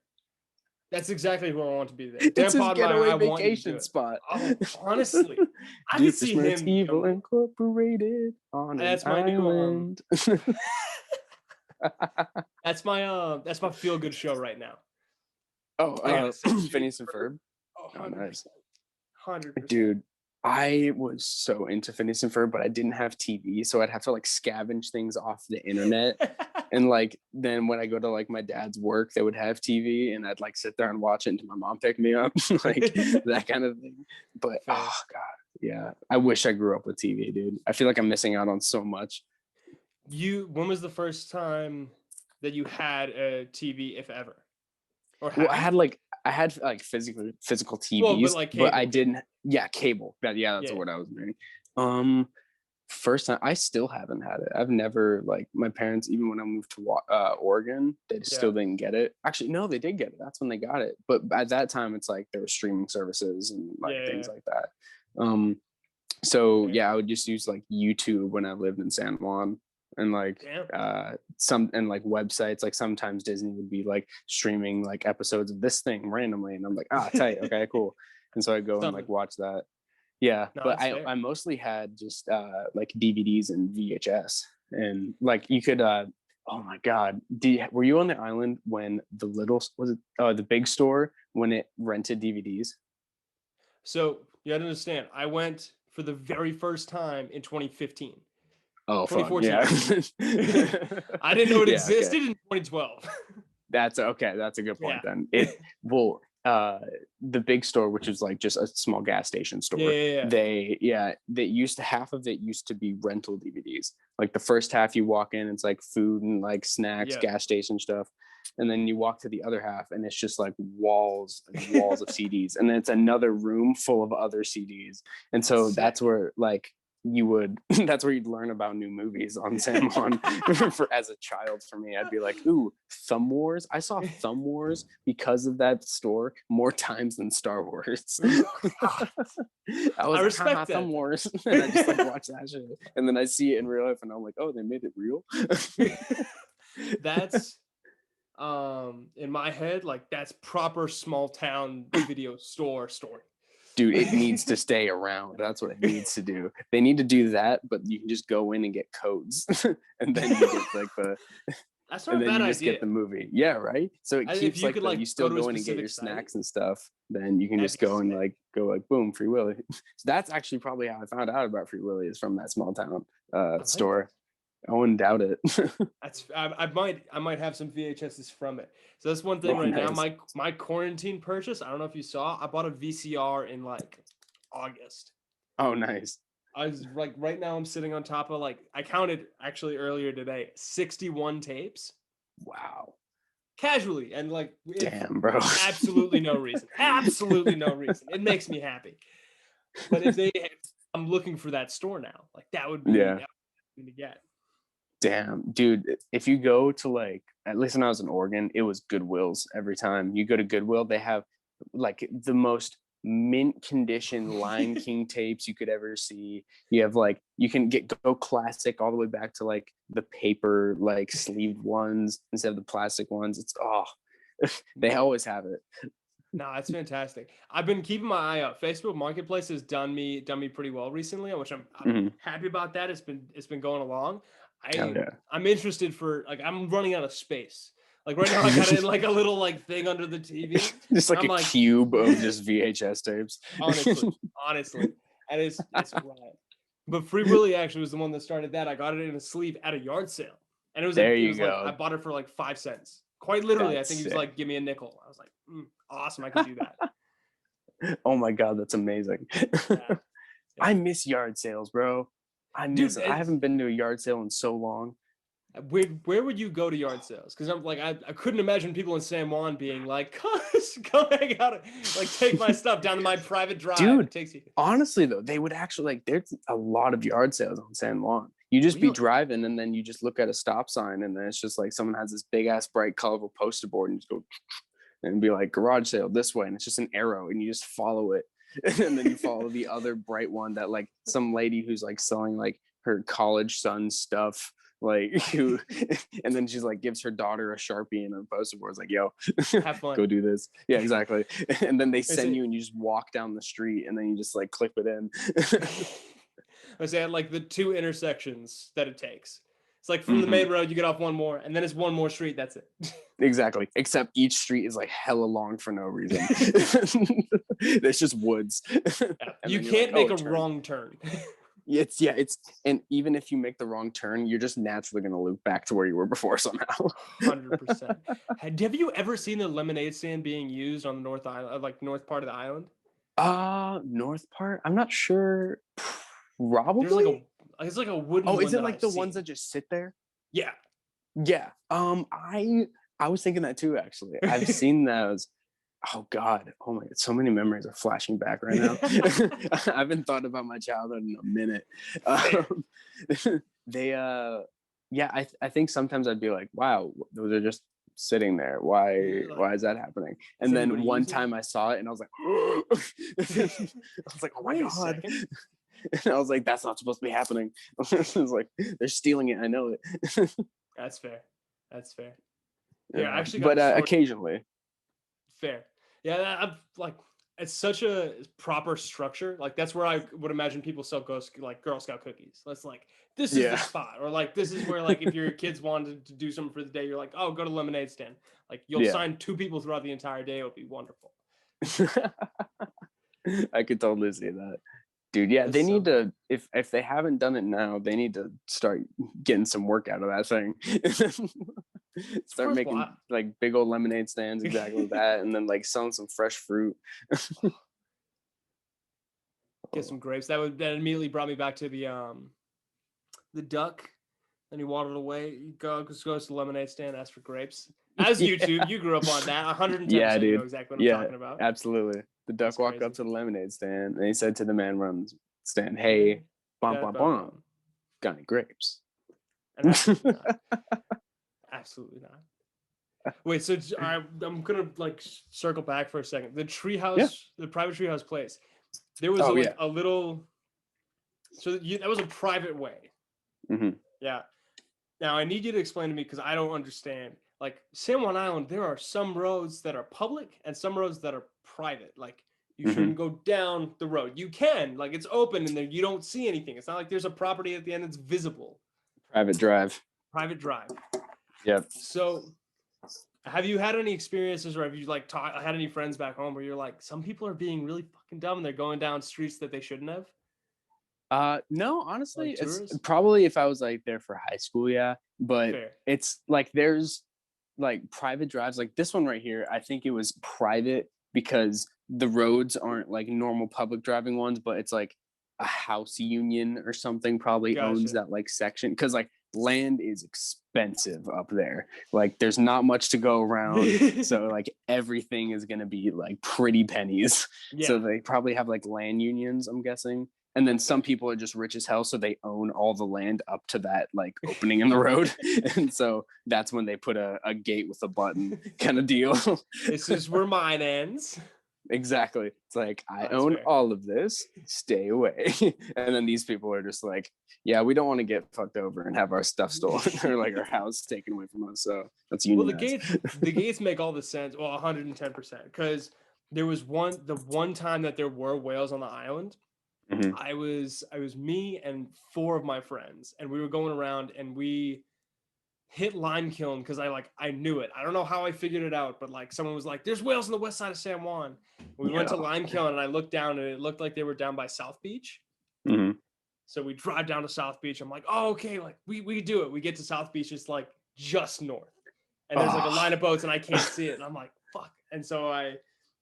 That's exactly who I want to be there. it's his Tampon, getaway I want you to do vacation it. spot. Oh, honestly, I could see Doofenshmirtz him. Evil Incorporated on an That's my new island. that's my feel good show right now. Oh, I gotta say, Phineas and Ferb. Oh, Oh, nice. 100%. Dude, I was so into Phineas and Ferb, but I didn't have TV, so I'd have to like scavenge things off the internet And like then when I go to like my dad's work, they would have TV, and I'd like sit there and watch it until my mom picked me up, like that kind of thing. But Fair. oh god, yeah, I wish I grew up with TV, dude. I feel like I'm missing out on so much. When was the first time that you had a TV, if ever? Or Well, have you? I had like physical TVs, Well, but like but I cable. didn't. Yeah, cable. That's Yeah. the word I was meaning. First time, I still haven't had it. I've never, like, my parents, even when I moved to Oregon, they still didn't get it. Actually, no, they did get it. That's when they got it. But at that time, it's like there were streaming services and like things like that. So yeah, I would just use like YouTube when I lived in San Juan, and like some and like websites. Like sometimes Disney would be like streaming like episodes of this thing randomly, and I'm like, tight, okay, cool. And so I go and like watch that. Yeah, no, but I mostly had just like DVDs and VHS, and like you could oh my god, were you on the island when the big store when it rented DVDs? So you gotta understand, I went for the very first time in 2015. Oh, 2014. Yeah. I didn't know it existed in 2012. That's okay. That's a good point then. The big store, which is like just a small gas station store, they half of it used to be rental DVDs. Like the first half you walk in, it's like food and like snacks, gas station stuff. And then you walk to the other half and it's just like walls and walls of CDs. And then it's another room full of other CDs. And so that's where like that's where you'd learn about new movies on San Juan. As a child, for me, I'd be like, ooh, Thumb Wars. I saw Thumb Wars because of that store more times than Star Wars. I respect that. Thumb Wars. And I just like watch that shit. And then I see it in real life and I'm like, oh, they made it real. That's in my head, like that's proper small town video store story. Dude, it needs to stay around. That's what it needs to do. They need to do that, but you can just go in and get codes, and then you get like that's not a bad idea. Get the movie. Yeah, right. So it keeps like you still go in and get your snacks and stuff. Then you can just go and like boom, Free Willy. So that's actually probably how I found out about Free Willy, is from that small town store. I wouldn't doubt it. I might have some VHSs from it. So that's one thing now. My quarantine purchase, I don't know if you saw, I bought a VCR in like August. Oh, nice. I was like, right now I'm sitting on top of like, I counted actually earlier today, 61 tapes. Wow. Casually. And like, damn, bro. Absolutely no reason. Absolutely no reason. It makes me happy. But I'm looking for that store now. Like that would be to get. Damn, dude, if you go to like, at least when I was in Oregon, it was Goodwill's every time. You go to Goodwill, they have like the most mint condition Lion King tapes you could ever see. You have like, you can go classic all the way back to like the paper, like sleeved ones instead of the plastic ones. It's, they always have it. No, that's fantastic. I've been keeping my eye out. Facebook Marketplace has done me pretty well recently, which I'm happy about that. It's been going along. I'm interested for like, I'm running out of space. Like right now I got in like a little like thing under the TV. Just like a cube of just VHS tapes. Honestly. And it's wild. But Free Willy actually was the one that started that. I got it in a sleeve at a yard sale. And it was like, I bought it for like 5 cents. Quite literally, I think he was like, give me a nickel. I was like, awesome, I can do that. Oh my God, that's amazing. Yeah. I miss yard sales, bro. I haven't been to a yard sale in so long. Where would you go to yard sales? Because I'm like, I couldn't imagine people in San Juan being like, come hang out, like take my stuff down to my private drive. Dude, honestly though, they would actually like, there's a lot of yard sales on San Juan. You just be driving and then you just look at a stop sign and then it's just like someone has this big ass bright colorful poster board and you just go and be like garage sale this way, and it's just an arrow and you just follow it. And then you follow the other bright one that like some lady who's like selling like her college son stuff, like who, and then she's like gives her daughter a Sharpie and a poster board. It's like, yo, have fun. Go do this. Yeah, exactly. And then they send you and you just walk down the street and then you just like clip it in. I say like the 2 intersections that it takes. It's like from the main road, you get off one more, and then it's one more street. That's it. Exactly. Except each street is like hella long for no reason. It's just woods. You can't make a wrong turn. It's and even if you make the wrong turn, you're just naturally going to loop back to where you were before somehow. 100%. Have you ever seen the lemonade stand being used on the north island, like north part of the island? North part? I'm not sure. There's like Probably. it's like a wooden Oh, is one it that like I've the ones seen. that just sit there? Yeah. Yeah. I was thinking that too, actually. I've seen those. Oh God. Oh my God. So many memories are flashing back right now. I haven't thought about my childhood in a minute. They yeah, I think sometimes I'd be like, wow, those are just sitting there. Yeah, like, Why is that happening? is And then anybody one using time I saw it and I was like, I was like, oh my Wait a God. second. And I was like, that's not supposed to be happening. I was like, they're stealing it. I know it. That's fair. That's fair. Here, I actually got But a story. occasionally. Fair. Yeah, I'm like, it's such a proper structure. Like that's where I would imagine people sell Girl Scout cookies. That's like, this is the Yeah. spot, or like this is where like if your kids wanted to do something for the day, you're like, oh, go to lemonade stand. Like you'll Yeah. sign 2 people throughout the entire day. It'll be wonderful. I could totally see that. Dude, yeah, That's they so need cool. to if they haven't done it now, they need to start getting some work out of that thing. It's Start making worthwhile. like big old lemonade stands exactly that, and then like selling some fresh fruit. Get some grapes. That immediately brought me back to the duck. Then he waddled away. He goes to the lemonade stand, asks for grapes. As Yeah. YouTube, you grew up on that. 110%. Yeah, You know dude. exactly what I'm Yeah, talking about. absolutely. The duck That's walked crazy. up to the lemonade stand and he said to the man running the stand, Hey, "Hey, bum bum bum, got any grapes?" And absolutely not. Absolutely not. Wait, so I'm gonna like circle back for a second. The Yeah. treehouse, the private treehouse place. There was Oh yeah. a little. So that was a private way. Hmm. Yeah. Now I need you to explain to me because I don't understand. Like San Juan Island, there are some roads that are public and some roads that are private. Like you Hmm. shouldn't go down the road. You can, like it's open and there you don't see anything. It's not like there's a property at the end that's visible. Private drive. Private drive. Yep. So have you had any experiences or have you like had any friends back home where you're like, some people are being really fucking dumb and they're going down streets that they shouldn't have? No, honestly, Like it's tourists? probably if I was like there for high school, yeah. But Fair. it's like there's like private drives, like this one right here. I think it was private because the roads aren't like normal public driving ones, but it's like a house union or something probably owns Gotcha. that like section because like land is expensive up there. Like there's not much to go around, so like everything is gonna be like pretty pennies. So Yeah. they probably have like land unions, I'm guessing. And then some people are just rich as hell, so they own all the land up to that like opening in the road. And so that's when they put a gate with a button kind of deal. This is where mine ends. Exactly. It's like, I That's own fair. all of this, stay away. And then these people are just like, yeah, we don't want to get fucked over and have our stuff stolen or like our house taken away from us. So that's Well, unionized. the gates make all the sense. Well, 110%. Because there was the one time that there were whales on the island. Mhm. I was me and 4 of my friends, and we were going around and we hit lime kiln because I knew it. I don't know how I figured it out, but like someone was like, "There's whales on the west side of San Juan." We went to Yeah. lime kiln and I looked down and it looked like they were down by South Beach. Mhm. So we drive down to South Beach. I'm like, "Oh, okay, like we do it." We get to South Beach, it's like just north, and there's like a line Oh. of boats and I can't see it, and I'm like, "Fuck!" And so I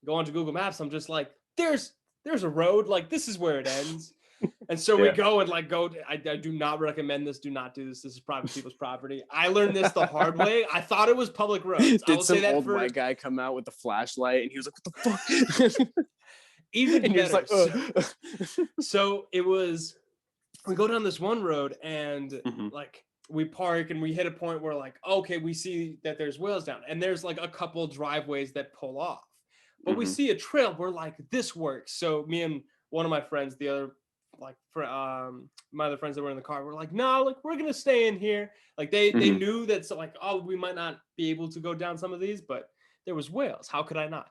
go onto Google Maps. I'm just like, "There's a road. Like this is where it ends." And so we Yeah. go and like go. I do not recommend this. Do not do this. This is private people's property. I learned this the hard way. I thought it was public roads. I Did will say some that old for white guy come out with a flashlight and he was like, what the fuck? even And you're just better. like, So it was. We go down this one road and Mhm. like we park and we hit a point where like okay, we see that there's whales down and there's like a couple driveways that pull off, but we Mhm. see a trail. We're like, this works. So me and one of my friends, the other like for my other friends that were in the car, were like, no, like we're gonna stay in here. Like they Mhm. knew that, so like, oh, we might not be able to go down some of these, but there was whales. How could I not?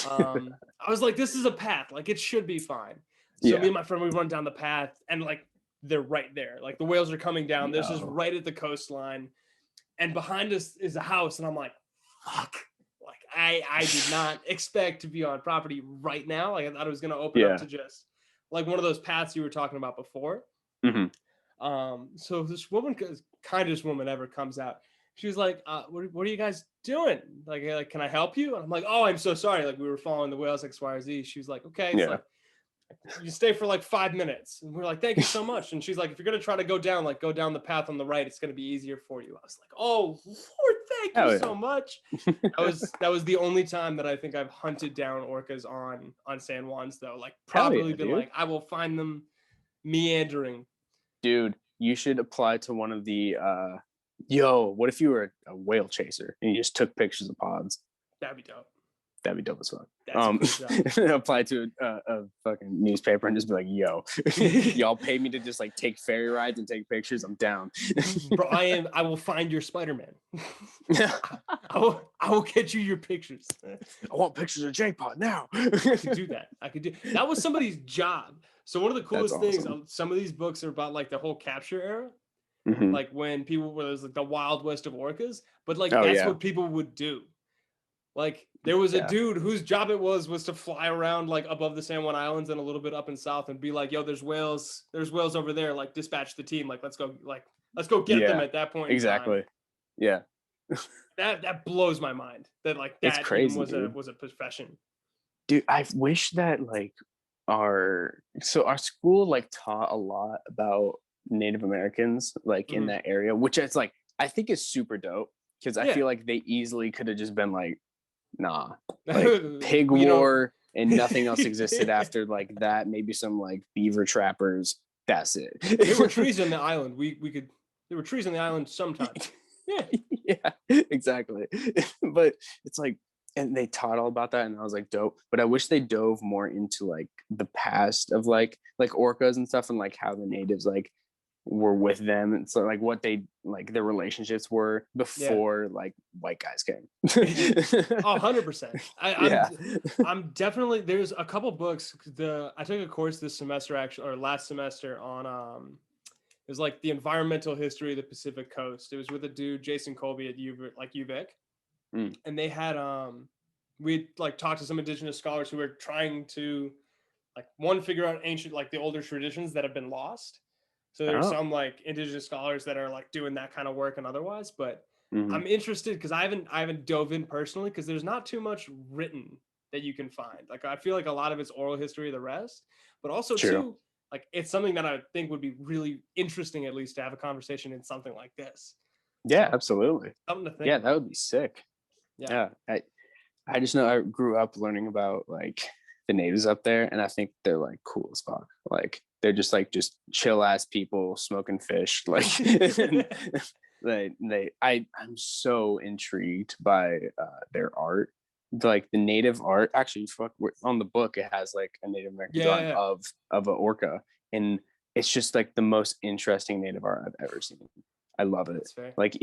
I was like, this is a path. Like it should be fine. So me Yeah. and my friend, we run down the path and like they're right there. Like the whales are coming down. This is No. right at the coastline. And behind us is a house. And I'm like, fuck. Like I did not expect to be on property right now. Like I thought it was gonna open up Yeah. to just like one of those paths you were talking about before. Mhm. So this woman, kindest woman ever, comes out. She was like, what are you guys doing? Like, can I help you? And I'm like, oh, I'm so sorry. Like, we were following the whales X, Y, or Z. She was like, okay, it's Yeah. like, you stay for like 5 minutes. And we're like, thank you so much. And she's like, if you're going to try to go down, like, go down the path on the right. It's going to be easier for you. I was like, oh, Lord, thank you Oh so yeah. much. That was the only time that I think I've hunted down orcas on San Juans, though. Like, Hell properly yeah, been dude. like, I will find them meandering. Dude, you should apply to one of the yo, what if you were a whale chaser and you just took pictures of pods? That'd be dope. That'd be dope as fuck. That's a cool job. Apply to a fucking newspaper and just be like, yo, y'all pay me to just like take ferry rides and take pictures. I'm down. Bro, I will find your Spider-Man. I will get you your pictures. I want pictures of Jake Pod now. I could do that. That was somebody's job. So one of the That's coolest things, awesome. some of these books are about like the whole capture era, Mhm. like when people were there's like the wild west of orcas, but like Oh, that's yeah. what people would do. Like there was a Yeah. dude whose job it was to fly around like above the San Juan Islands and a little bit up in south and be like, yo, there's whales over there. Like dispatch the team. Like let's go get them Yeah, at that point in time. exactly. Yeah. That blows my mind. That like It's that even crazy, dude. was a profession. Dude, I wish that like our school like taught a lot about Native Americans like in Mhm. that area, which is like I think is super dope because I Yeah. feel like they easily could have just been like, nah, like pig You know, war and nothing else existed after like that. Maybe some like beaver trappers. That's it. there were trees on the island. There were trees on the island sometimes. Yeah. Yeah, exactly. But it's like, and they taught all about that, and I was like, dope. But I wish they dove more into like the past of like orcas and stuff, and like how the natives like were with them, and so like what they like their relationships were Yeah. before like white guys came. 100%. Yeah. I'm definitely, there's a couple books. I took a course this semester actually, or last semester on it was like the environmental history of the Pacific Coast. It was with a dude, Jason Colby at UVic. Mm. And they had we like talked to some indigenous scholars who were trying to like one figure out ancient like the older traditions that have been lost. So there's Oh. some like indigenous scholars that are like doing that kind of work and otherwise, but Mhm. I'm interested because I haven't dove in personally because there's not too much written that you can find. Like I feel like a lot of it's oral history of the rest, but also True. too like it's something that I think would be really interesting at least to have a conversation in something like this. Yeah, So, absolutely. something to think Yeah, about. that would be sick. Yeah. I just know I grew up learning about like the natives up there, and I think they're like cool as fuck. Like they're just chill ass people smoking fish. Like I'm so intrigued by their art. Like the native art. Actually, fuck, on the book it has like a Native American drawing of an orca, and it's just like the most interesting native art I've ever seen. I love it. That's fair. Like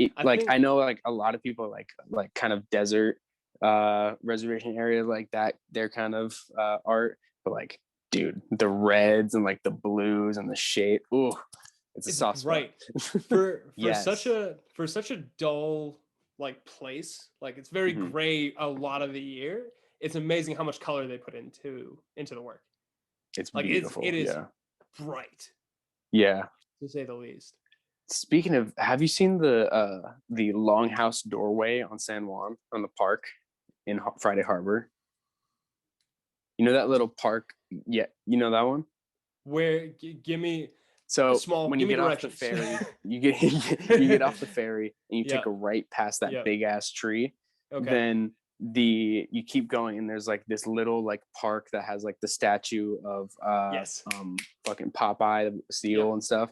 I know like a lot of people like kind of desert reservation area like that, their kind of art, but like dude, the reds and like the blues and the shade, ooh, it's a soft spot. Right. For Yes. such a dull like place, like it's very Mhm. gray a lot of the year. It's amazing how much color they put into the work. It's Like beautiful. it is Yeah. bright, Yeah. to say the least. Speaking of, have you seen the longhouse doorway on San Juan on the park in Friday Harbor? You know that little park? Yeah, you know that one? Where give me So small, when give you me get off the directions. ferry, you get off the ferry and you Yeah. take a right past that Yeah. big ass tree. Okay. Then you keep going and there's like this little like park that has like the statue of Yes. fucking Popeye the seal Yep. and stuff.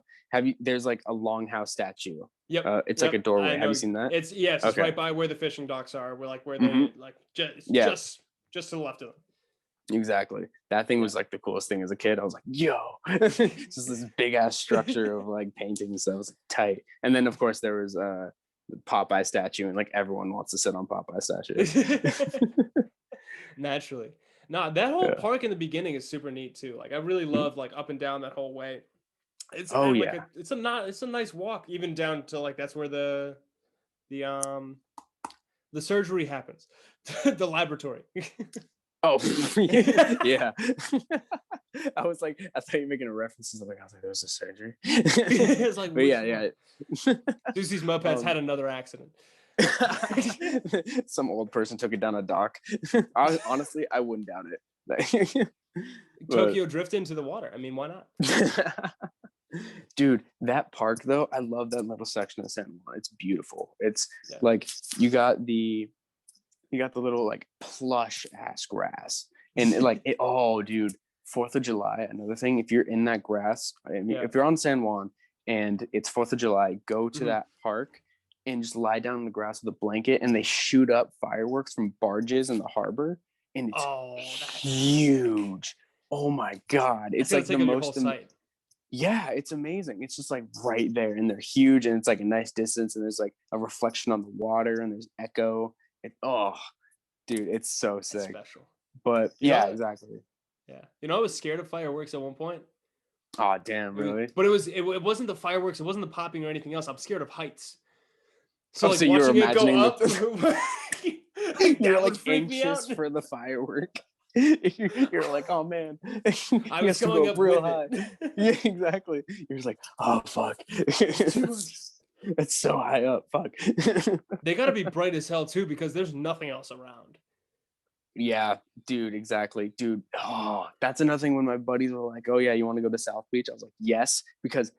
There's like a longhouse statue. Yep. It's like a doorway. I know. Have you seen that? It's It's Okay. right by where the fishing docks are. Where like where Mhm. they like just Yeah. just to the left of them. Exactly. That thing was like the coolest thing as a kid. I was like, yo, it's just this big ass structure of like paintings and stuff. It was tight. And then of course there was the Popeye statue, and like everyone wants to sit on Popeye statue. Naturally. Nah, that whole Yeah. park in the beginning is super neat too. Like I really love like up and down that whole way. It's Oh, like yeah. it's a nice walk even down to like that's where the surgery happens. The laboratory. Oh, yeah. I was like, I thought you were making a reference. I was like, there was a surgery. It's like, But yeah. Lucy's mopeds had another accident. Some old person took it down a dock. Honestly, I wouldn't doubt it. Tokyo drift into the water. I mean, why not? Dude, that park though, I love that little section of San Juan. It's beautiful. It's like you got the little like plush ass grass, and dude, 4th of July. Another thing, if you're in that grass, I mean, if you're on San Juan and it's 4th of July, go to that park and just lie down on the grass with a blanket, and they shoot up fireworks from barges in the harbor, and it's huge. Oh my God, it's like the most. Yeah, it's amazing. It's just like right there, and they're huge, and it's like a nice distance, and there's like a reflection on the water, and there's echo. Dude, it's so sick. That's special. But exactly. Yeah, I was scared of fireworks at one point. Oh damn, really? But it wasn't the fireworks, it wasn't the popping or anything else. I'm scared of heights. So so you were imagining it go up, you're like anxious for the firework. You're like, oh man, I was going up real high. Yeah, exactly. You're just like, oh fuck, it's so high up. Fuck. They gotta be bright as hell too, because there's nothing else around. Yeah, dude, exactly. Dude, that's another thing when my buddies were like, oh yeah, you want to go to South Beach? I was like, yes, because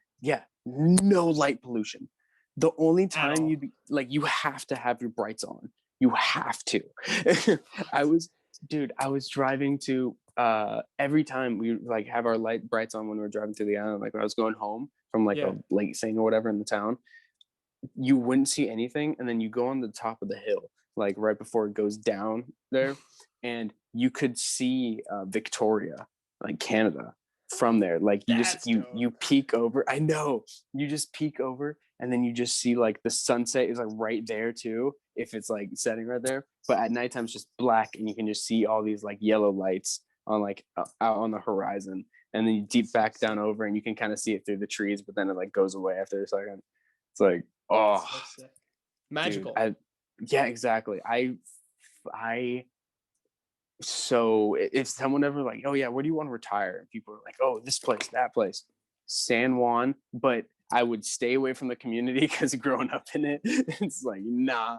no light pollution. The only time you have to have your brights on. You have to. I was driving to every time we like have our light brights on when we were driving through the island, like when I was going home from like a lake thing or whatever in the town, you wouldn't see anything, and then you go on the top of the hill like right before it goes down there, and you could see Victoria, like Canada, from there. Like you peek over. I know, you just peek over, and then you just see like the sunset is like right there too, if it's like setting right there. But at nighttime it's just black, and you can just see all these like yellow lights on like out on the horizon, and then you deep back down over, and you can kind of see it through the trees, but then it like goes away after a second. It's like, magical. Dude, yeah, exactly. So if someone ever like, oh yeah, where do you want to retire? And people are like, oh, this place, that place, San Juan. But I would stay away from the community because growing up in it, it's like, nah.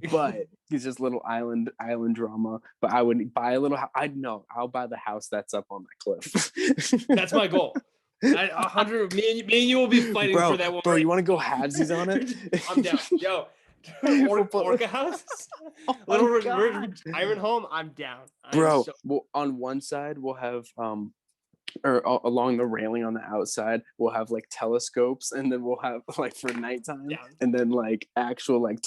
But it's just little island drama. But I would buy a little. I'll buy the house that's up on that cliff. That's my goal. 100. Me and you will be fighting for that one. Bro, you want to go halvesies on it? I'm down. Yo. Orca house, little retirement home. I'm down, bro. Well, on one side we'll have or along the railing on the outside we'll have like telescopes, and then we'll have like for nighttime, and then like actual like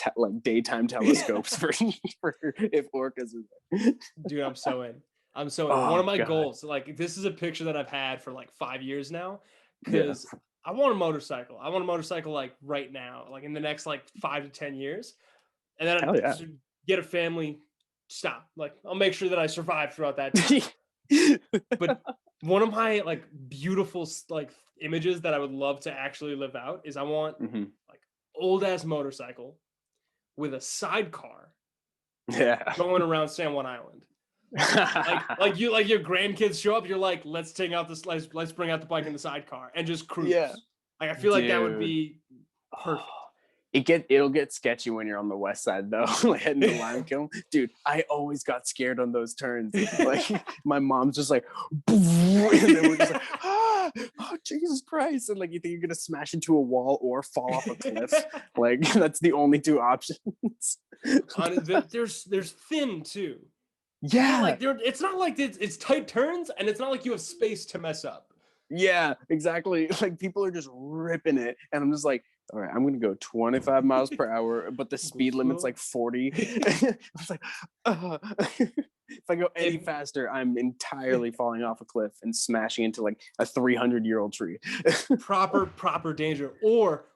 daytime telescopes for if orcas are there. Dude, I'm so in. One of my goals, like this is a picture that I've had for like 5 years now, because I want a motorcycle. I want a motorcycle like right now, like in the next like 5 to 10 years. And then I get a family. Stop. Like I'll make sure that I survive throughout that time. But one of my like beautiful like images that I would love to actually live out is I want like old ass motorcycle with a sidecar going around San Juan Island. like your grandkids show up, you're like, let's bring out the bike in the sidecar and just cruise. Like I feel like that would be perfect. It'll get sketchy when you're on the west side though, like heading to Limekiln. Dude, I always got scared on those turns. Like my mom's just like, and then we're just like, oh Jesus Christ, and like you think you're gonna smash into a wall or fall off a cliff. Like that's the only two options. There's thin too. Yeah, like it's not like it's tight turns, and it's not like you have space to mess up. Yeah, exactly. Like people are just ripping it, and I'm just like, all right, I'm gonna go 25 miles per hour, but the speed limit's like 40. I was like, if I go any faster, I'm entirely falling off a cliff and smashing into like a 300-year-old tree. proper danger, or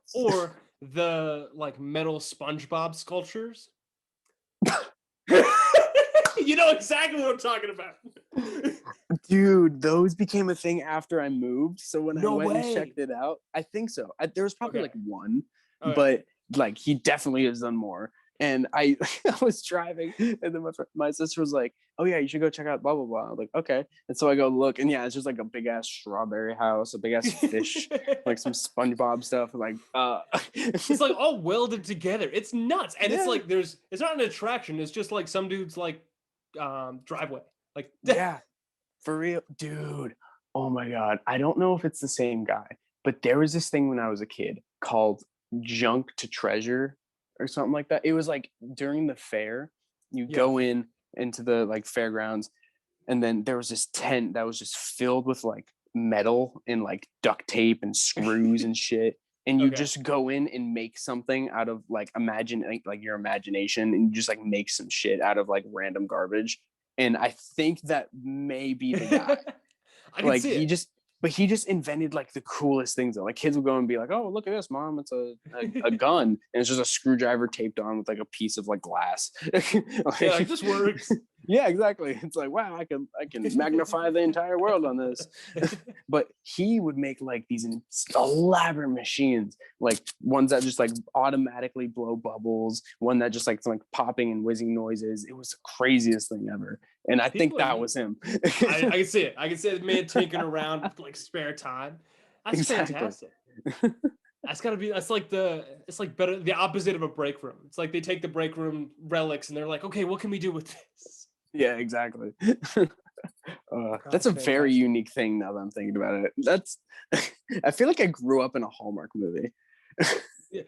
the like metal SpongeBob sculptures. You know exactly what I'm talking about. Dude, those became a thing after I moved. So when I went and checked it out, I think so. There was probably like one, but like he definitely has done more. And I I was driving, and then my sister was like, "Oh yeah, you should go check out blah blah blah." I was like, "Okay." And so I go look, and yeah, it's just like a big ass strawberry house, a big ass fish, like some SpongeBob stuff. Like, It's like all welded together. It's nuts, and it's yeah, like it's not an attraction. It's just like some dude's like driveway. Like yeah, for real, dude. Oh my god, I don't know if it's the same guy, but there was this thing when I was a kid called Junk to Treasure or something like that. It was like during the fair, you yeah. go into the like fairgrounds, and then there was this tent that was just filled with like metal and like duct tape and screws and shit. And you Okay. just go in and make something out of like like your imagination, and you just like make some shit out of like random garbage. And I think that may be the guy. I can Like see it. he just invented like the coolest things though. Like kids will go and be like, "Oh, look at this, mom! It's a gun, and it's just a screwdriver taped on with like a piece of like glass." Yeah, like this works. Yeah, exactly. It's like, wow, I can magnify the entire world on this. But he would make like these elaborate machines, like ones that just like automatically blow bubbles, one that just like popping and whizzing noises. It was the craziest thing ever. And I think that was him. I can see it. I can see the man tinkering around with like spare time. That's Exactly. fantastic. That's gotta be. It's like better the opposite of a break room. It's like they take the break room relics and they're like, okay, what can we do with this? Yeah, exactly. That's a very unique thing now that I'm thinking about it. That's I feel like I grew up in a Hallmark movie. Yeah.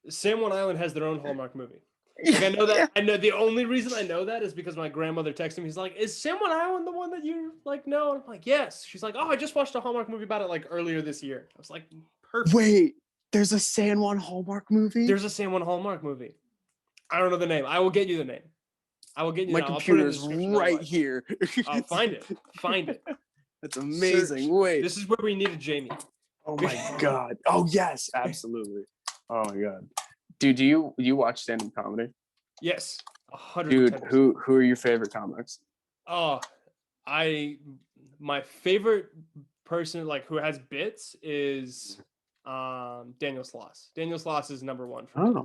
San Juan Island has their own Hallmark movie. Like I know that. Yeah. I know the only reason I know that is because my grandmother texted me. He's like, "Is San Juan Island the one that you like know?" And I'm like, "Yes." She's like, "Oh, I just watched a Hallmark movie about it like earlier this year." I was like, "Perfect." Wait, there's a San Juan Hallmark movie? There's a San Juan Hallmark movie. I don't know the name. I will get you the name. I will get you. My computer's right here. I'll find it. Find it. That's amazing. Search. Wait. This is where we needed Jamie. Oh my god. Oh yes, absolutely. Oh my god. Dude, do you watch stand-up comedy? Yes. 100%. Dude, who are your favorite comics? Oh, my favorite person like who has bits is Daniel Sloss. Daniel Sloss is number one for me.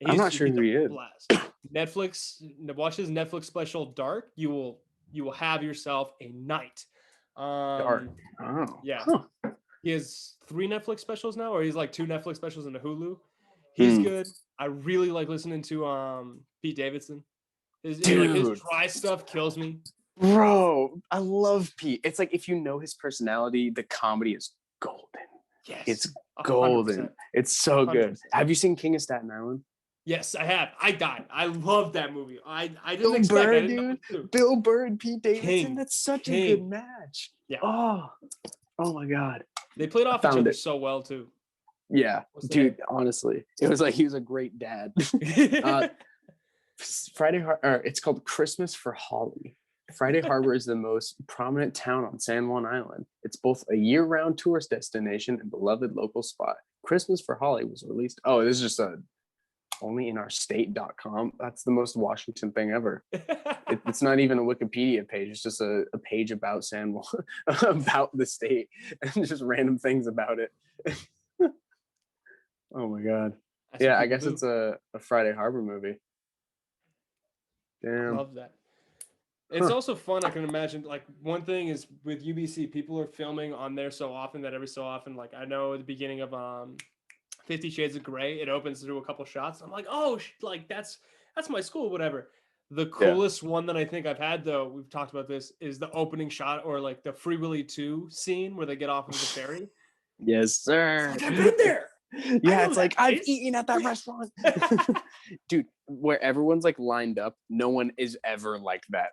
I'm not sure who he is. Blast. Netflix, watch his Netflix special Dark. You will have yourself a night. Dark. Oh. Yeah. Huh. He has 3 Netflix specials now, or he's like 2 Netflix specials in the Hulu. He's good. I really like listening to Pete Davidson. His dry stuff kills me. Bro, I love Pete. It's like if you know his personality, the comedy is golden. Yes. It's golden. 100%. It's so good. 100%. Have you seen King of Staten Island? Yes, I have. I died. I love that movie. I didn't Bill expect Burr, I didn't dude. Bill Burr and Pete Davidson. That's such a good match. Yeah. Oh my god. They played off each other so well too. Yeah, dude. Honestly, it was like he was a great dad. It's called Christmas for Holly. Friday Harbor is the most prominent town on San Juan Island. It's both a year-round tourist destination and beloved local spot. Christmas for Holly was released. Oh, this is just onlyinurstate.com. That's the most Washington thing ever. It's not even a Wikipedia page. It's just a page about San Juan, about the state, and just random things about it. Oh my god. Yeah, I guess it's a Friday Harbor movie. Damn. I love that. It's also fun. I can imagine, like, one thing is with UBC, people are filming on there so often that every so often, like, I know at the beginning of 50 Shades of Grey, it opens through a couple shots. I'm like, oh, like, that's my school, whatever. The coolest one that I think I've had, though, we've talked about this, is the opening shot or, like, the Free Willy 2 scene where they get off of the ferry. Yes, sir. Like, I've been there. Yeah, it's like I've eaten at that restaurant. Dude, where everyone's like lined up, no one is ever like that.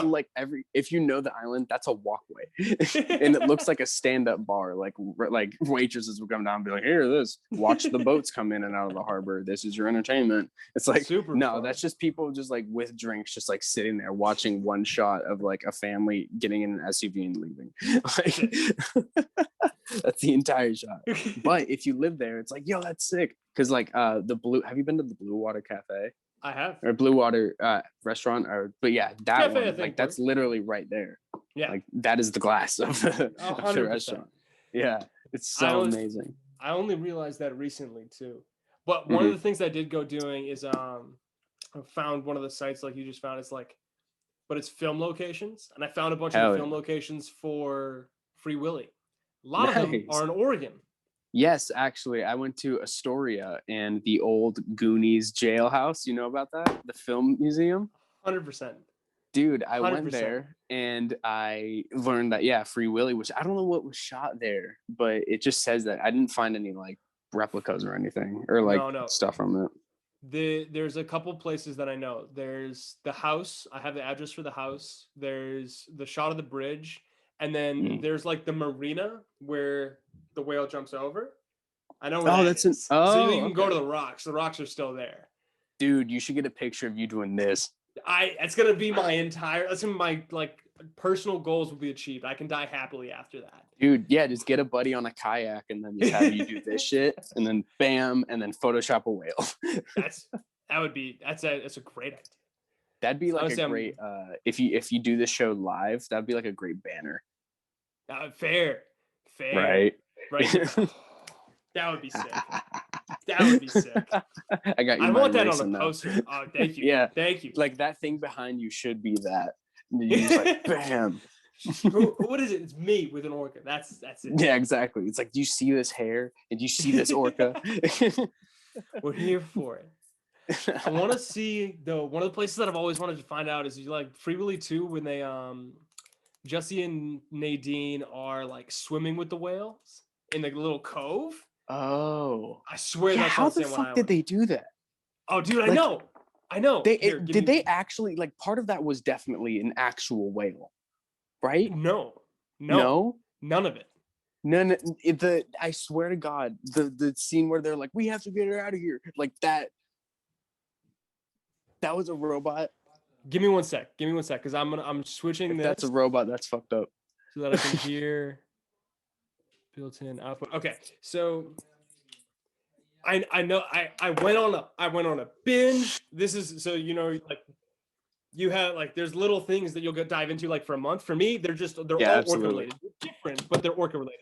Like if you know the island, that's a walkway. And it looks like a stand-up bar. Like waitresses would come down and be like, here, watch the boats come in and out of the harbor. This is your entertainment. It's like super fun. That's just people just like with drinks, just like sitting there watching one shot of like a family getting in an SUV and leaving. Like that's the entire shot. But if you live there, it's like, yo, that's sick. Because like have you been to the Blue Water Cafe? I have. Or Blue Water restaurant, but yeah, that cafe, one, like that's literally right there. Yeah, like that is the glass of the restaurant. Yeah, it's so amazing. I only realized that recently too. But one of the things I did go doing is I found one of the sites like you just found. It's like, but it's film locations, and I found a bunch of the Hell film yeah. locations for Free Willy. A lot of them Nice. are in Oregon. Yes, actually, I went to Astoria and the old Goonies jailhouse. You know about that? The film museum? 100%. Dude, I went 100%. there and I learned that, yeah, Free Willy, which I don't know what was shot there, but it just says that. I didn't find any like replicas or anything or like No. stuff from it. There's a couple places that I know. There's the house. I have the address for the house. There's the shot of the bridge, and then there's like the marina where the whale jumps over. I know where Oh, that that's an is. So you can go okay. to the rocks. The rocks are still there. Dude, you should get a picture of you doing this. It's gonna be my entire. That's my like personal goals will be achieved. I can die happily after that. Dude, yeah, just get a buddy on a kayak and then just have you do this shit, and then bam, and then Photoshop a whale. That's a great idea. That'd be like Honestly, a great if you do this show live, that'd be like a great banner. Fair, Right. Right. That would be sick. That would be sick. I got you. I want that on a now. poster. Oh, thank you. Yeah. Thank you. Like that thing behind you should be that. You just like bam. What is it? It's me with an orca. That's it. Yeah, exactly. It's like, do you see this hair? And do you see this orca? We're here for it. I want to see though. One of the places that I've always wanted to find out is like Free Willy 2 when they Jesse and Nadine are like swimming with the whales in the little cove. Oh, I swear yeah, that's how on the San Juan fuck Island. did they do that? Oh, dude, Like, I know. Did they actually like part of that was definitely an actual whale, right? No, none of it. No, I swear to God, the scene where they're like, we have to get her out of here, like that was a robot. Give me one sec, because I'm switching If this. that's a robot, that's fucked up. So that I can hear built-in output. Okay, so I know I went on a binge. This is so like you have like there's little things that you'll dive into like for a month. For me, they're all absolutely. orca related. They're different, but they're orca related.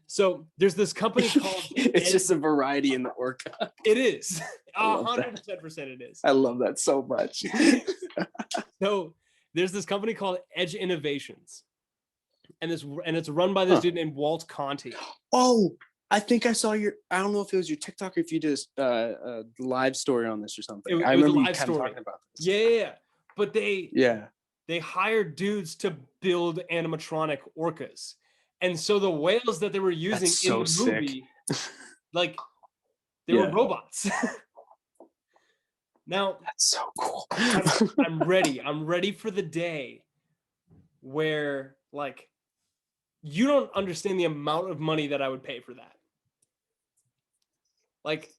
So there's this company called it's just a variety in the orca. It is 100% it is. I love that so much. So there's this company called Edge Innovations, and it's run by this dude named Walt Conti. Oh, I think I saw I don't know if it was your TikTok or if you did a live story on this or something. I remember you kind of talking about this. Yeah. But they they hired dudes to build animatronic orcas. And so the whales that they were using in the movie, like they were robots. Now that's so cool. I'm ready. I'm ready for the day where like you don't understand the amount of money that I would pay for that. Like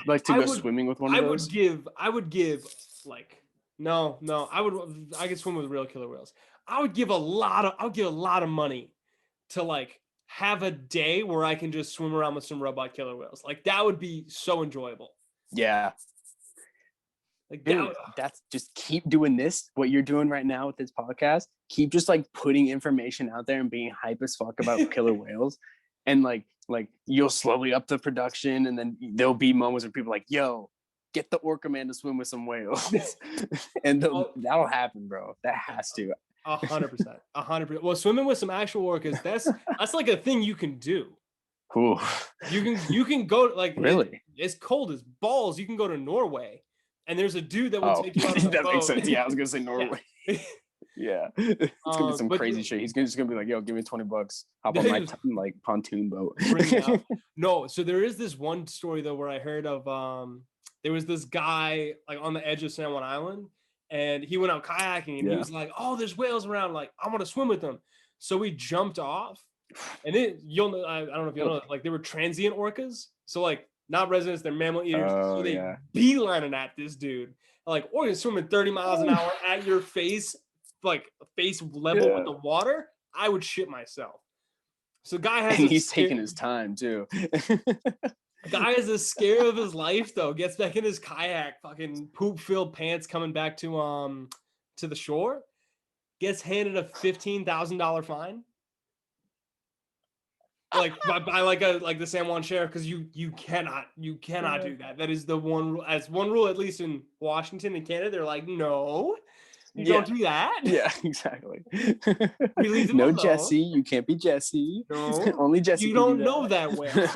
like to go swimming with one of those. I would give like no, I could swim with real killer whales. I would give a lot of money to like have a day where I can just swim around with some robot killer whales. Like that would be so enjoyable. Yeah. Like dude, that's just keep doing this, what you're doing right now with this podcast. Keep just like putting information out there and being hype as fuck about killer whales. And like you'll slowly up the production, and then there'll be moments where people are like, yo, get the orca man to swim with some whales. And that'll happen, bro. That has to. 100%. Well, swimming with some actual orcas, that's like a thing you can do. Cool. You can go like really. It's cold as balls. You can go to Norway, and there's a dude that will take you out on a that boat. makes sense. Yeah, I was gonna say Norway. Yeah. It's gonna be some crazy shit. He's just gonna be like, yo, give me $20. Hop on my like pontoon boat. No, so there is this one story though where I heard of there was this guy like on the edge of San Juan Island, and he went out kayaking, and he was like, oh, there's whales around, like I want to swim with them. So we jumped off, and I don't know if you know, like they were transient orcas, so like not residents, they're mammal eaters. So they beelining at this dude, like orcas swimming 30 miles an hour at your face, like face level with the water. I would shit myself. So guy has, and he's taking his time too. Guy has a scare of his life though. Gets back in his kayak, fucking poop-filled pants, coming back to the shore. Gets handed a $15,000 fine. like by like the San Juan sheriff, because you cannot do that. That is the one rule. As one rule, at least in Washington and Canada, they're like, no, you don't do that. Yeah, exactly. We leave them No, alone. Jesse, you can't be Jesse. No, only Jesse. you can don't do know that well.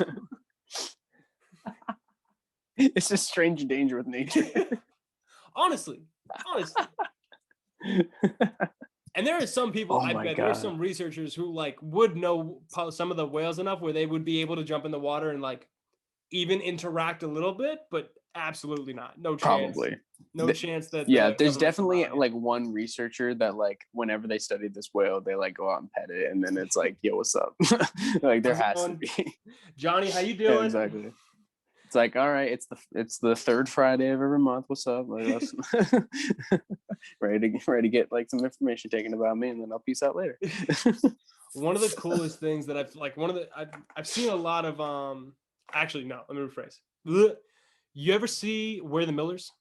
It's a strange danger with nature. honestly. And there are some people, I bet there are some researchers who like would know some of the whales enough where they would be able to jump in the water and like even interact a little bit, but absolutely not. No chance. Probably. No chance that. Yeah, there's definitely like one researcher that like whenever they study this whale, they like go out and pet it, and then it's like, yo, what's up? Like there has to be. Johnny, how you doing? Yeah, exactly. It's like, all right, it's the third Friday of every month. What's up? Like, ready to get like some information taken about me, and then I'll peace out later. One of the coolest things that I've seen a lot of actually no, let me rephrase. You ever see Where the Millers?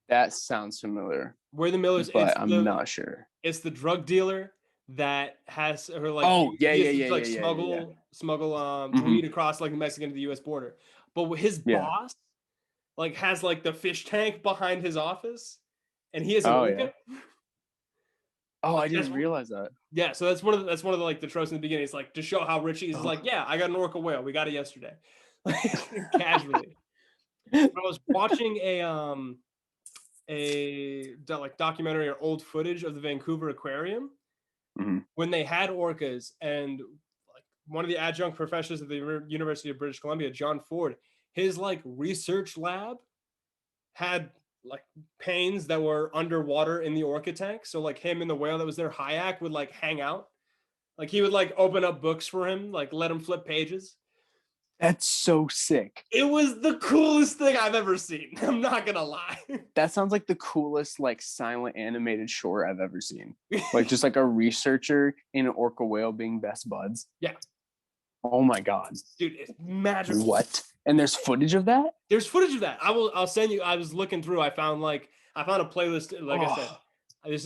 That sounds familiar. Where the Millers, but I'm not sure. It's the drug dealer that has her like smuggle weed across like the Mexican to the US border. But his boss like has like the fish tank behind his office, and he has an orca. Oh, I didn't realize that. Yeah, so that's one of the like the tropes in the beginning. It's like to show how rich he is. He's like, yeah, I got an orca whale. We got it yesterday. Casually. I was watching a documentary or old footage of the Vancouver Aquarium when they had orcas, and like one of the adjunct professors at the University of British Columbia, John Ford, his like research lab had like panes that were underwater in the orca tank. So like him and the whale that was there, Hayak, would like hang out. Like he would like open up books for him, like let him flip pages. That's so sick. It was the coolest thing I've ever seen. I'm not gonna lie. That sounds like the coolest like silent animated short I've ever seen. Like just like a researcher and an orca whale being best buds. Yeah. Oh my god. Dude, it's magical. What? And there's footage of that? There's footage of that. I'll send you. I was looking through. I found a playlist. Like I said, this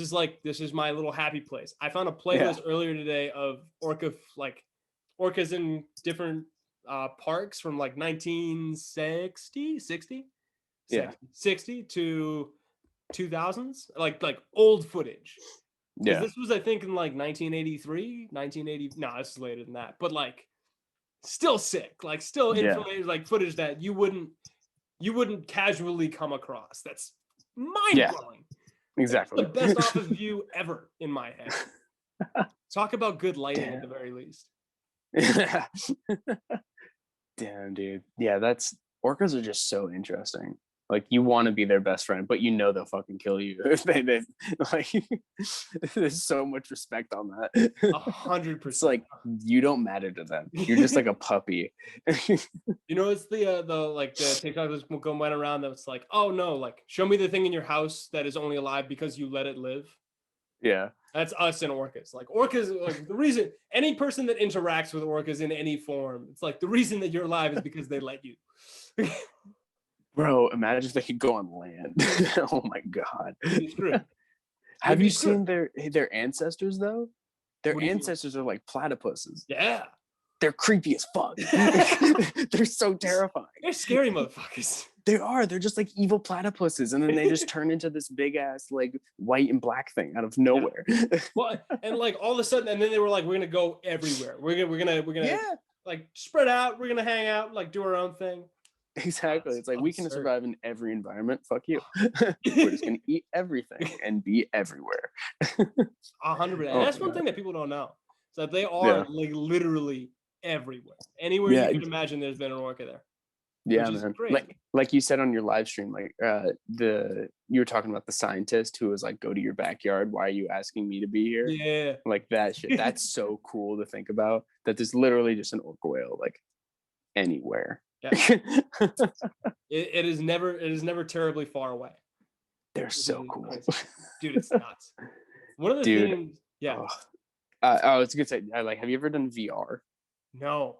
is my little happy place. I found a playlist earlier today of orcas in different parks from like 1960 to 2000s, like old footage. Yeah, this was I think in like 1983, 1980. No, this is later than that, but like still sick, like still information, like footage that you wouldn't casually come across. That's mind-blowing. Exactly. It's the best office view ever in my head. Talk about good lighting at the very least. Damn, dude. Yeah, orcas are just so interesting. Like you want to be their best friend, but you know they'll fucking kill you if they like. There's so much respect on that. 100%. It's like you don't matter to them. You're just like a puppy. You know, it's the TikTok that's went around that's like, oh no, like show me the thing in your house that is only alive because you let it live. Yeah. That's us and orcas. Like orcas, like the reason any person that interacts with orcas in any form, it's like the reason that you're alive is because they let you. Bro, imagine if they could go on land. Oh my god. It's true. Have you seen their ancestors though? Their ancestors are like platypuses. Yeah. They're creepy as fuck. They're so terrifying. They're scary motherfuckers. They are. They're just like evil platypuses, and then they just turn into this big ass like white and black thing out of nowhere. Yeah. Well, and like all of a sudden, and then they were like, "We're gonna go everywhere. We're gonna like spread out. We're gonna hang out, like do our own thing." Exactly. It's like we can survive in every environment. Fuck you. We're just gonna eat everything and be everywhere. 100%. That's one thing that people don't know. So that they are like literally everywhere. Anywhere you could imagine, there's been an orca there. Yeah, man. Like you said on your live stream, like you were talking about the scientist who was like, "Go to your backyard. Why are you asking me to be here?" Yeah, like that shit. That's so cool to think about. That there's literally just an orca whale like anywhere. Yeah. it is never terribly far away. They're so cool, dude. It's nuts. One of the things, I was gonna say, like, have you ever done VR? No.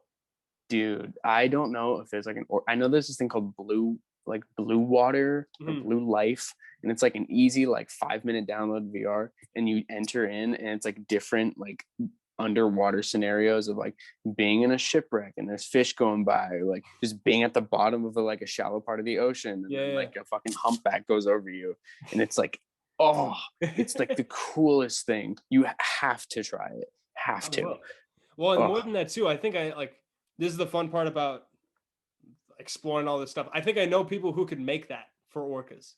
Dude, I don't know if there's like I know there's this thing called Blue Water or Blue Life, and it's like an easy like 5-minute download VR, and you enter in, and it's like different like underwater scenarios of like being in a shipwreck and there's fish going by, or like just being at the bottom of a shallow part of the ocean, and then like a fucking humpback goes over you, and it's like, oh, it's like the coolest thing. You have to try it. Have to. Well, and more than that too, I think this is the fun part about exploring all this stuff. I think I know people who could make that for orcas.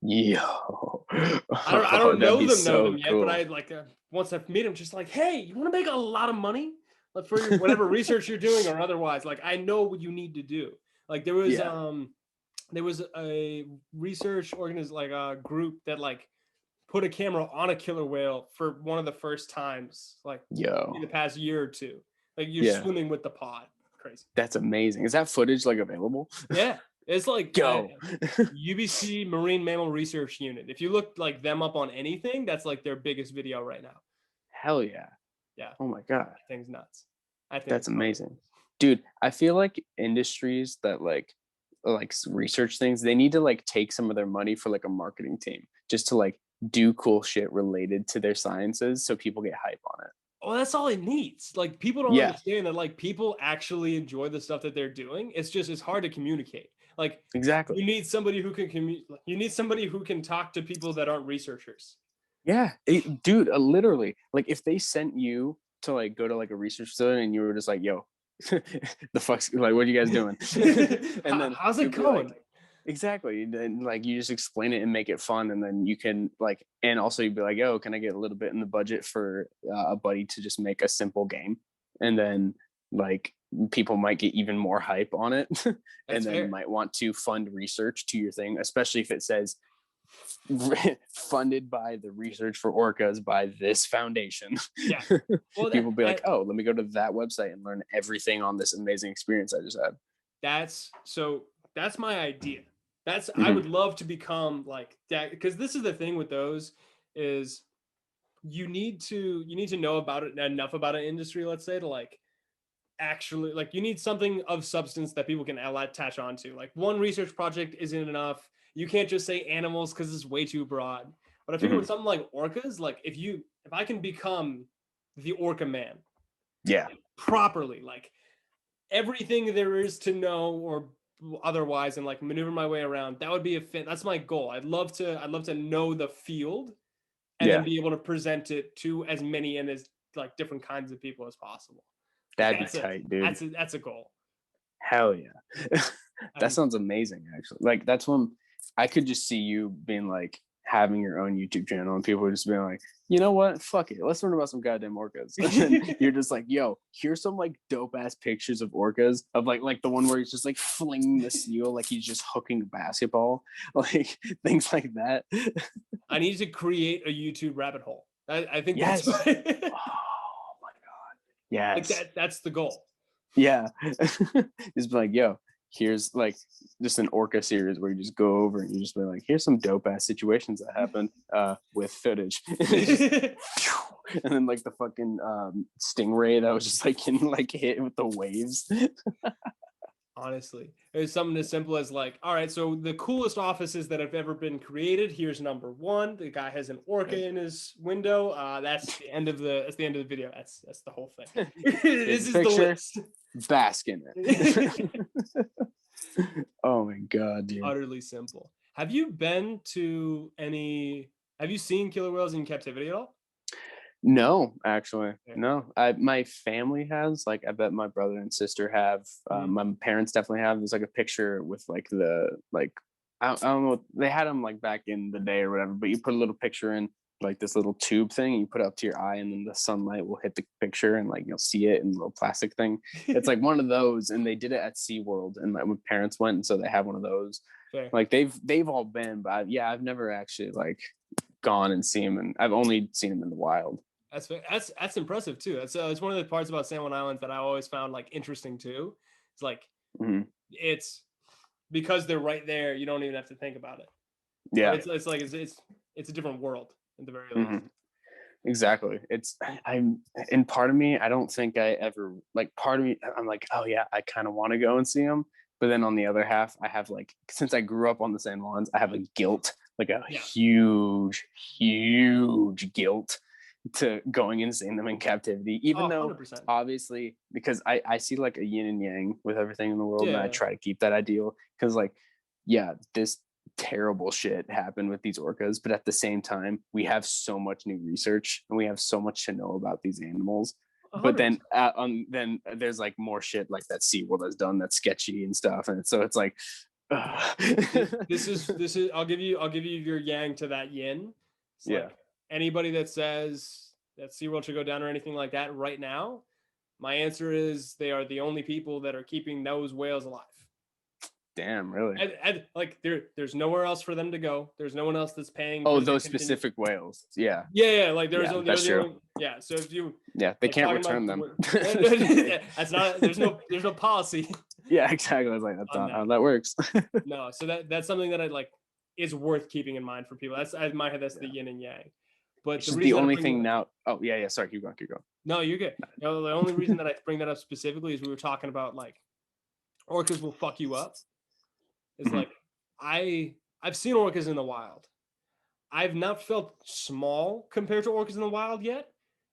Yo, I don't know them, so know them yet, cool. but I once I meet them, just like, hey, you want to make a lot of money for your, whatever research you're doing or otherwise. Like, I know what you need to do. Like there was a research group that like put a camera on a killer whale for one of the first times, like in the past year or two. Like you're swimming with the pod. Crazy. That's amazing. Is that footage like available? Yeah. It's like UBC Marine Mammal Research Unit. If you look like them up on anything, that's like their biggest video right now. Hell yeah. Yeah. Oh my God. That thing's nuts. I think that's amazing. Dude, I feel like industries that like research things, they need to like take some of their money for like a marketing team just to like do cool shit related to their sciences so people get hype on it. Oh, that's all it needs. Like people don't understand that like people actually enjoy the stuff that they're doing. It's hard to communicate. Like exactly. You need somebody who can you need somebody who can talk to people that aren't researchers. Yeah, dude, literally. Like if they sent you to like go to like a research facility and you were just like, yo, the fuck's like, what are you guys doing? And then how's it going? Like, exactly. And like you just explain it and make it fun, and then you can like, and also you'd be like, yo, can I get a little bit in the budget for a buddy to just make a simple game, and then like people might get even more hype on it and then might want to fund research to your thing, especially if it says funded by the research for orcas by this foundation. Yeah. Well, people be like, oh, let me go to that website and learn everything on this amazing experience I just had. That's my idea. I would love to become like that, because this is the thing with those is you need to know about it enough about an industry, let's say, to like actually like you need something of substance that people can attach onto. Like one research project isn't enough. You can't just say animals because it's way too broad. But I figure with something like orcas, like if I can become the orca man, properly, like everything there is to know or otherwise, and like maneuver my way around, that would be that's my goal. I'd love to know the field and then be able to present it to as many and as like different kinds of people as possible. That'd be tight, dude. That's a goal. Hell yeah. That sounds amazing, actually. Like that's when I could just see you being like having your own YouTube channel and people just being like, you know what? Fuck it. Let's learn about some goddamn orcas. And you're just like, yo, here's some like dope ass pictures of orcas, of like the one where he's just like flinging the seal like he's just hooking a basketball, like things like that. I need to create a YouTube rabbit hole. I think that's yes. Like that's the goal. Yeah. Just be like, yo, here's like just an orca series where you just go over and you just be like, here's some dope ass situations that happened with footage. And then like the fucking stingray that was just like getting like hit with the waves. Honestly, it was something as simple as like, all right, so the coolest offices that have ever been created. Here's number one. The guy has an orca in his window. That's the end of the video. That's the whole thing. This is the list. Bask in it. Oh my God, dude. Utterly simple. Have you seen killer whales in captivity at all? No, actually, no. My family has, like, I bet my brother and sister have. My parents definitely have. There's like a picture with like I don't know. They had them like back in the day or whatever. But you put a little picture in like this little tube thing, and you put it up to your eye, and then the sunlight will hit the picture, and like you'll see it in a little plastic thing. It's like one of those, and they did it at SeaWorld, and my parents went, and so they have one of those. Fair. Like they've all been, but I've never actually like gone and seen them, and I've only seen them in the wild. That's impressive too. It's one of the parts about San Juan Islands that I always found like interesting too. It's like it's because they're right there. You don't even have to think about it. Yeah, it's a different world at the very least. Exactly. And part of me, I don't think I ever like. Part of me, I'm like, oh yeah, I kind of want to go and see them. But then on the other half, I have like, since I grew up on the San Juans, I have a guilt, like a huge guilt to going and seeing them in captivity, even Oh, though 100%. obviously, because I see like a yin and yang with everything in the world, and I Yeah. try to keep that ideal, because like, yeah, this terrible shit happened with these orcas, but at the same time, we have so much new research and we have so much to know about these animals. But 100%. then there's like more shit like that SeaWorld has done that's sketchy and stuff, and so it's like, this is I'll give you your yang to that yin. It's yeah. like anybody that says that SeaWorld should go down or anything like that right now, my answer is they are the only people that are keeping those whales alive. Damn, really? And like there's nowhere else for them to go. There's no one else that's paying. Oh, for their those specific whales. Yeah. Yeah, like there's Yeah, only, that's true. only, yeah. So if you Yeah, they like, can't talking return about them. that's not there's no policy Yeah, exactly. I was like, that's on not how that. that works. No, so that's something that I like is worth keeping in mind for people. That's in my head. That's the yin and yang. But It's the just reason the that I only bring thing that- now. Oh yeah. Sorry, keep going. No, you're good. You know, the only reason that I bring that up specifically is we were talking about like orcas will fuck you up. It's Mhm. like I've seen orcas in the wild. I've not felt small compared to orcas in the wild yet,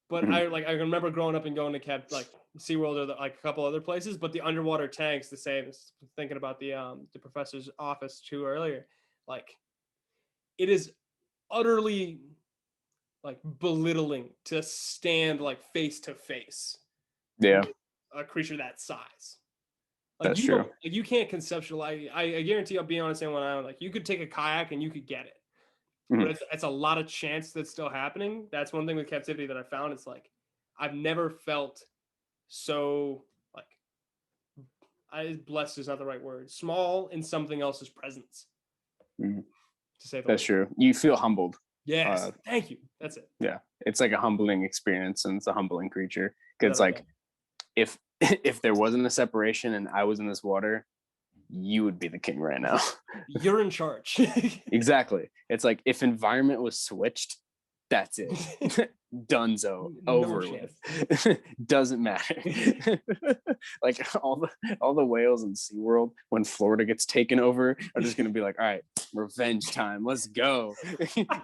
but Mhm. I remember growing up and going to like SeaWorld or like a couple other places, but the underwater tanks, the same. Thinking about the professor's office too earlier, like it is utterly like belittling to stand like face to face Yeah, with a creature that size. Like that's you true. don't, like you can't conceptualize. I guarantee I'll be on the same one island. Like you could take a kayak and you could get it, but Mhm. it's a lot of chance that's still happening. That's one thing with captivity that I found. It's like I've never felt so like blessed is not the right word. Small in something else's presence, Mhm. to say the That's least. true. You feel humbled. Yes, thank you. That's it. Yeah, it's like a humbling experience, and it's a humbling creature. Because Without a like, doubt. if if there wasn't a separation and I was in this water, you would be the king right now. You're in charge. Exactly. It's like if environment was switched, that's it. Dunzo. No Over chance. with. Doesn't matter. Like all the whales in SeaWorld when Florida gets taken over are just gonna be like, all right, revenge time. Let's go.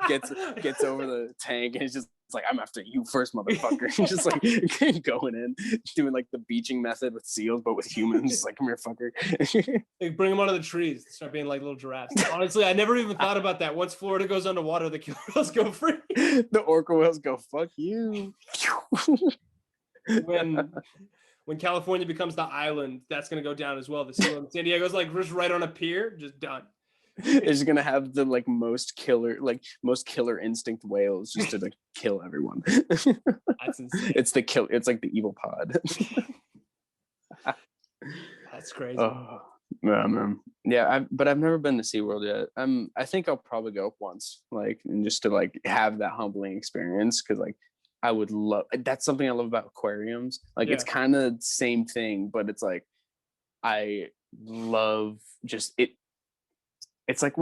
gets over the tank and it's just like, I'm after you first, motherfucker. Just like going in, doing like the beaching method with seals, but with humans. Like, come here, fucker. Like bring them out of the trees, start being like little giraffes. Honestly, I never even thought about that. Once Florida goes underwater, the killer whales go free. The orca whales go, fuck you. When California becomes the island, that's gonna go down as well. The SeaWorld in San Diego's like just right on a pier, just done. It's gonna have the like most killer instinct whales just to like kill everyone. That's insane. It's like the evil pod. That's crazy. Oh man. Yeah, but I've never been to SeaWorld yet. I think I'll probably go once, like, and just to like have that humbling experience, because like I would love, that's something I love about aquariums. Like it's Yeah. kind of same thing, but it's like I love just it. It's like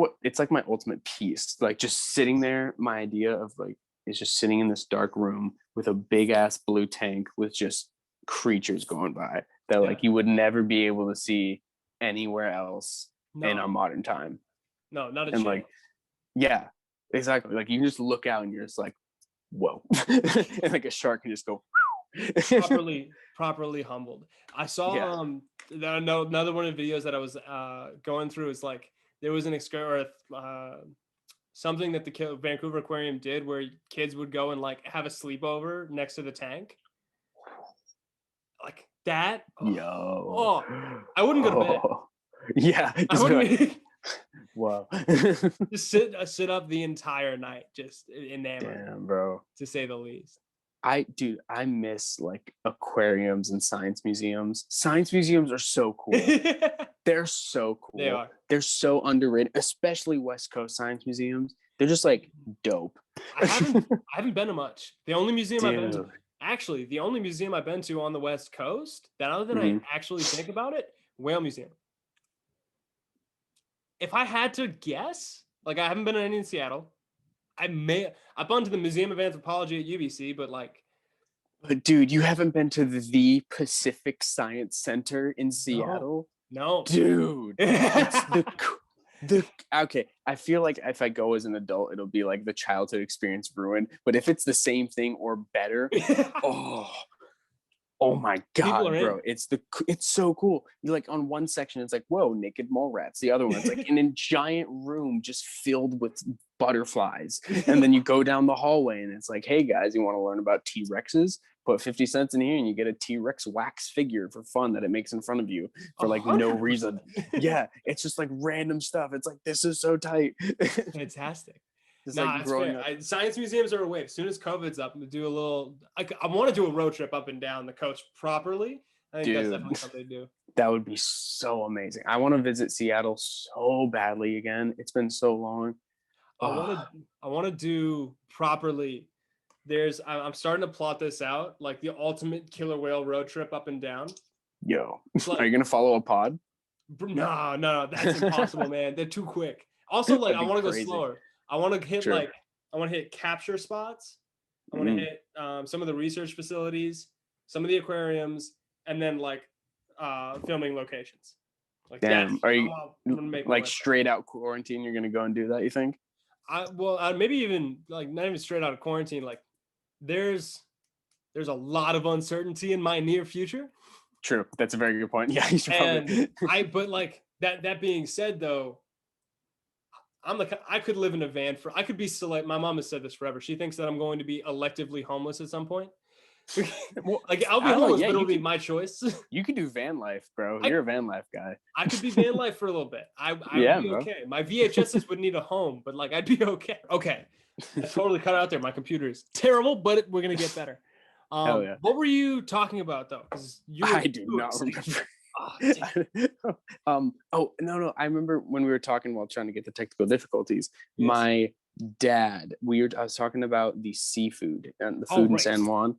my ultimate peace. Like just sitting there, my idea of like is just sitting in this dark room with a big ass blue tank with just creatures going by that like you would never be able to see anywhere else in our modern time. No, not a And chance. like, yeah, exactly. Like you can just look out and you're just like, whoa. And like a shark can just go properly humbled. I saw another one of the videos that I was going through is like there was an something that the Vancouver Aquarium did where kids would go and like have a sleepover next to the tank. Like that. I wouldn't go to bed. Yeah, just be like, wow. Just sit up the entire night, just enamored. Damn, bro. To say the least. I miss like aquariums and science museums. Science museums are so cool. They're so cool. They are. They're so underrated, especially West Coast science museums. They're just like dope. I haven't been to much. The only museum I've been to, actually, the only museum I've been to on the West Coast, now that I actually think about it, Whale Museum. If I had to guess, like I haven't been to any in Seattle. I've gone to the Museum of Anthropology at UBC, but like, dude, you haven't been to the Pacific Science Center in Seattle? No. Dude, it's Okay, I feel like if I go as an adult, it'll be like the childhood experience ruined. But if it's the same thing or better, oh, oh my People are god, in. bro, it's so cool. You like on one section, it's like whoa, naked mole rats. The other one, it's like in a giant room just filled with butterflies. And then you go down the hallway, and it's like, hey guys, you want to learn about T-Rexes? Put 50 cents in here, and you get a T-Rex wax figure for fun that it makes in front of you for like no reason. 100%. Yeah, it's just like random stuff. It's like this is so tight. Fantastic. Just Nah, like that's growing fair. up, Science museums are a wave. As soon as COVID's up, to do a little. I want to do a road trip up and down the coast properly. I think that's dude. definitely something to do. That would be so amazing. I want to visit Seattle so badly again. It's been so long. I want to. I want to do properly. I'm starting to plot this out, like the ultimate killer whale road trip up and down. Yo, Like, are you gonna follow a pod? No, that's impossible, man. They're too quick. Also, like, I want to go slower. I want to hit True. I want to hit capture spots. I want to hit some of the research facilities, some of the aquariums, and then like filming locations. Like, damn, are you like straight? straight out quarantine? You're gonna go and do that? You think? Maybe even like not even straight out of quarantine. Like, there's a lot of uncertainty in my near future. True, that's a very good point. Yeah, you should probably. But like that being said, though, I could live in a van I could be select. My mom has said this forever. She thinks that I'm going to be electively homeless at some point. Well, like, I'll be homeless, but it'll be my choice. You could do van life, bro. You're a van life guy. I could be van life for a little bit. I would be okay. My VHSs would need a home, but like I'd be okay. Okay, I totally cut out there. My computer is terrible, but we're gonna get better. Hell yeah. What were you talking about though? I do not remember. No, I remember when we were talking while trying to get the technical difficulties. Yes. My dad, I was talking about the seafood and the food in San Juan.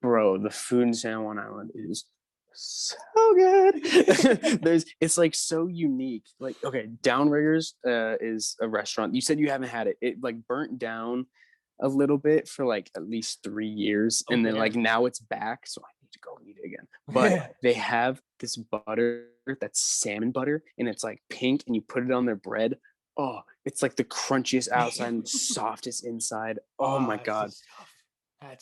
Bro, the food in San Juan Island is so good. It's like so unique. Like, okay, Downriggers is a restaurant. You said you haven't had it. It like burnt down a little bit for like at least 3 years, and then like now it's back, so I need to go eat it again. But they have this butter that's salmon butter, and it's like pink, and you put it on their bread. Oh, it's like the crunchiest outside and softest inside. Oh my god,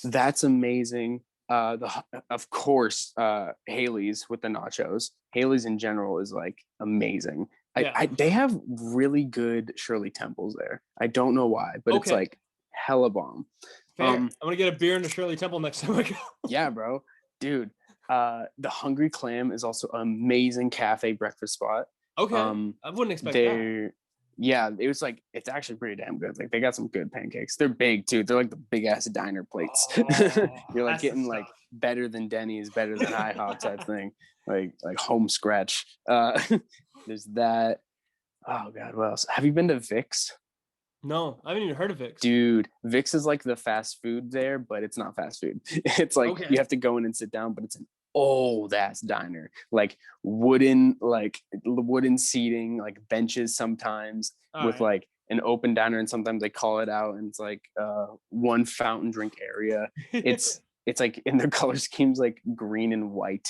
that's amazing. Of course, Haley's with the nachos. Haley's in general is like amazing. They have really good Shirley Temples there. I don't know why, but it's like hella bomb. I'm gonna get a beer in the Shirley Temple next time I go. Yeah, bro, dude. The Hungry Clam is also an amazing cafe breakfast spot. Okay, I wouldn't expect that. Yeah, it's actually pretty damn good. Like, they got some good pancakes. They're big too. They're like the big ass diner plates. You're like getting like better than Denny's, better than IHOP type thing. Like home scratch. There's that. Oh god, what else? Have you been to Vic's? No, I haven't even heard of Vic's. Dude, Vic's is like the fast food there, but it's not fast food. It's like you have to go in and sit down, but it's an old ass diner, like wooden seating, like benches sometimes. With like an open diner, and sometimes they call it out, and it's like one fountain drink area. It's like in their color schemes like green and white.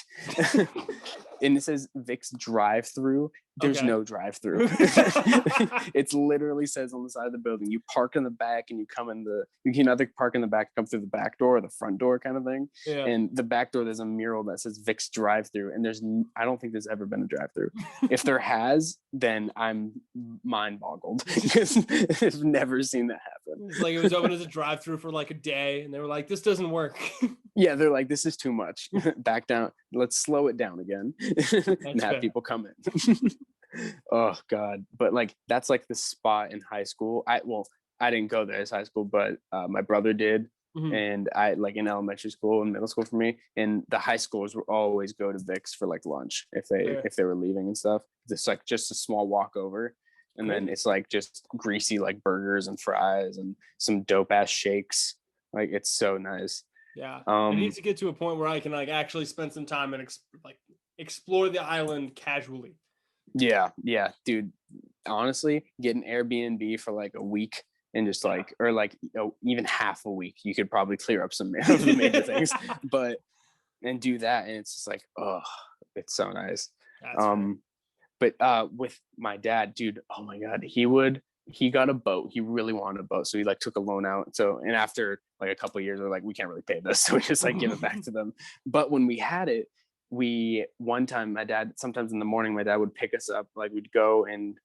And it says Vic's drive-through. There's no drive-through. It literally says on the side of the building, you park in the back and you can either park in the back, come through the back door or the front door kind of thing. Yeah. And the back door, there's a mural that says Vic's drive-through, and I don't think there's ever been a drive-through. If there has, then I'm mind boggled, because I've never seen that happen. It's like it was open as a drive-through for like a day, and they were like, this doesn't work. Yeah, they're like, this is too much. Back down. Let's slow it down again. And have people come in. Oh god. But like, that's like the spot in high school. I didn't go there as high school, but my brother did. Mm-hmm. And I like in elementary school and middle school for me, and the high schoolers would always go to Vic's for like lunch if they were leaving and stuff. It's like just a small walk over, and then it's like just greasy like burgers and fries and some dope ass shakes. Like, it's so nice. Yeah, I need to get to a point where I can like actually spend some time and explore the island casually. Yeah, dude. Honestly, get an Airbnb for like a week and just like, or like, even half a week, you could probably clear up some of the major things. And do that, and it's just like, oh, it's so nice. But with my dad, dude, oh my god, he got a boat. He really wanted a boat, so he like took a loan out. So and after like a couple of years, we're like, we can't really pay this, so we just like give it back to them. But when we had it, one time my dad, sometimes in the morning, my dad would pick us up. Like we'd go and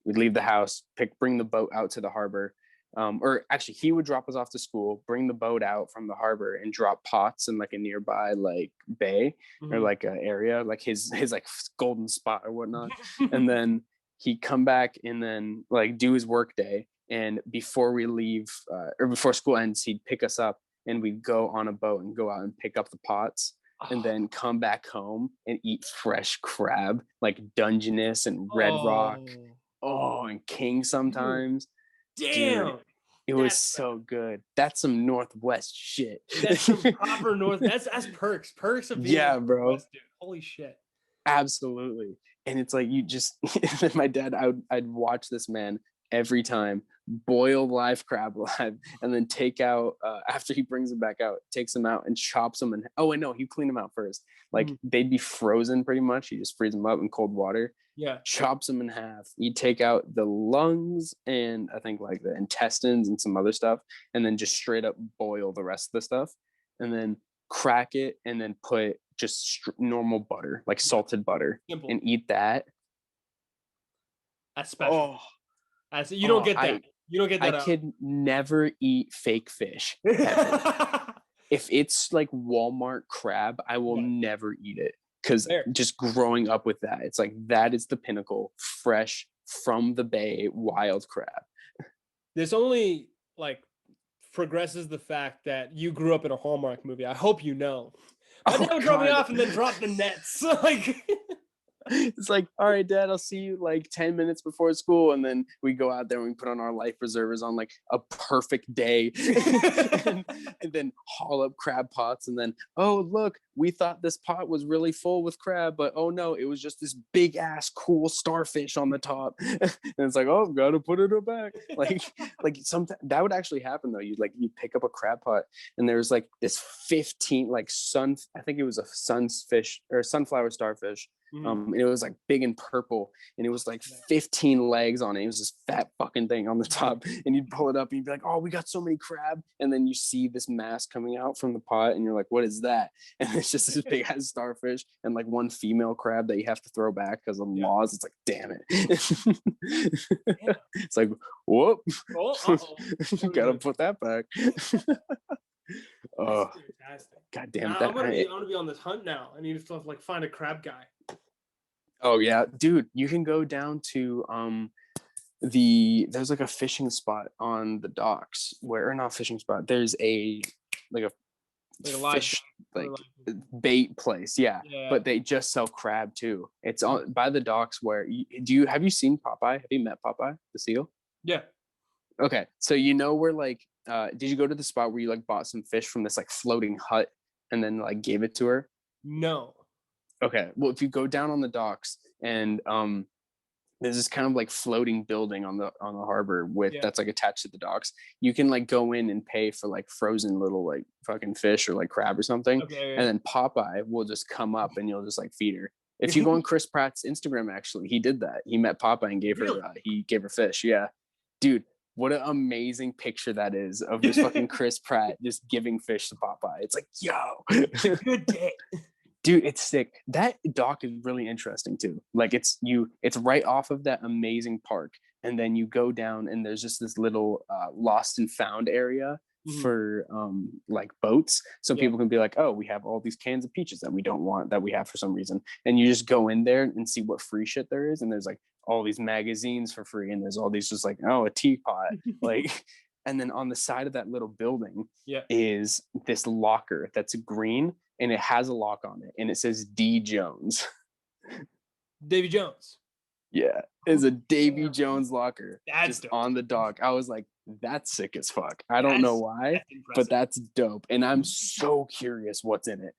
we'd leave the house, bring the boat out to the harbor. Or actually he would drop us off to school, bring the boat out from the harbor and drop pots in like a nearby like bay or like a area, like his like golden spot or whatnot. And then he'd come back and then like do his work day. And before we leave or before school ends, he'd pick us up and we'd go on a boat and go out and pick up the pots and then come back home and eat fresh crab, like Dungeness and Red Rock. Oh, and King sometimes. Damn. Dude, it was so good. That's some Northwest shit. That's some proper North. That's perks. Perks of being bro. Northwest, dude. Holy shit. Absolutely. And it's like you just my dad, I'd watch this man every time boil live crab alive and then take out after he brings them back out, takes them out and chops them. And oh wait, no, he cleaned them out first. Like they'd be frozen pretty much. He just freeze them up in cold water. Yeah. Chops them in half. You take out the lungs and I think like the intestines and some other stuff, and then just straight up boil the rest of the stuff, and then crack it, and then put just normal butter, like salted butter, Simple. and eat that. That's special. You don't get that. You don't get that. I could never eat fake fish. If it's like Walmart crab, I will never eat it. Because just growing up with that, it's like that is the pinnacle, fresh from the bay, wild crab. This only like progresses the fact that you grew up in a Hallmark movie. I hope you know. My dad would drop me off and then drop the nets. Like it's like, all right, Dad, I'll see you like 10 minutes before school. And then we go out there and we put on our life preservers on like a perfect day and then haul up crab pots. And then, oh, look, we thought this pot was really full with crab, but oh no, it was just this big ass cool starfish on the top. And it's like, oh, gotta put it back. Like sometimes that would actually happen though. You pick up a crab pot and there's like this 15 like I think it was a sunfish or sunflower starfish. And it was like big and purple, and it was like 15 legs on it. It was this fat fucking thing on the top, and you'd pull it up and you'd be like, oh, we got so many crab. And then you see this mass coming out from the pot and you're like, what is that? And it's just this big ass starfish and like one female crab that you have to throw back because of laws. It's like, damn it. It's like, whoop. Gotta put that back. Oh, god damn that. I'm gonna be on this hunt now. I need to like find a crab guy. Oh yeah, dude, you can go down to there's like a fishing spot on the docks or not fishing spot. There's a fish bait place, yeah. But they just sell crab too. It's on by the docks where have you seen Popeye? Have you met Popeye the seal? Yeah. Okay, so you know where like did you go to the spot where you like bought some fish from this like floating hut and then like gave it to her? No. Okay, well, if you go down on the docks and there's this kind of like floating building on the harbor that's like attached to the docks, you can like go in and pay for like frozen little like fucking fish or like crab or something, and then Popeye will just come up and you'll just like feed her. If you go on Chris Pratt's Instagram, actually, he did that. He met Popeye and gave her fish. Yeah, dude. What an amazing picture that is of this fucking Chris Pratt just giving fish to Popeye. It's like, yo, good day. Dude, it's sick. That dock is really interesting too. Like it's right off of that amazing park. And then you go down and there's just this little lost and found area for like boats. So people can be like, oh, we have all these cans of peaches that we don't want that we have for some reason. And you just go in there and see what free shit there is. And there's like all these magazines for free. And there's all these just like, oh, a teapot. Like, and then on the side of that little building is this locker that's green. And it has a lock on it, and it says D Jones. Davy Jones. Yeah, it's a Davy Jones locker. That's just dope. On the dock. I was like, that's sick as fuck. I don't know why, but that's dope. And I'm so curious what's in it.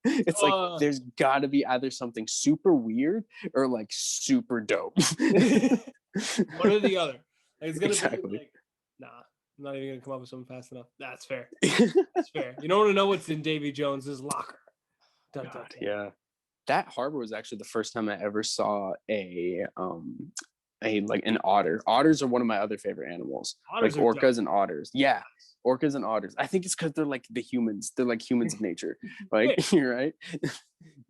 It's like there's got to be either something super weird or like super dope. One or the other. Like, it's gonna be like, nah. I'm not even gonna come up with something fast enough. That's fair. That's fair. You don't want to know what's in Davy Jones's locker. God, yeah. that harbor was actually the first time I ever saw a like an otter. Otters are one of my other favorite animals. Like Otters are orcas dope. and otters. Yeah. Orcas and otters. I think it's because they're like the humans. They're like humans of nature. Yeah, Like you're right.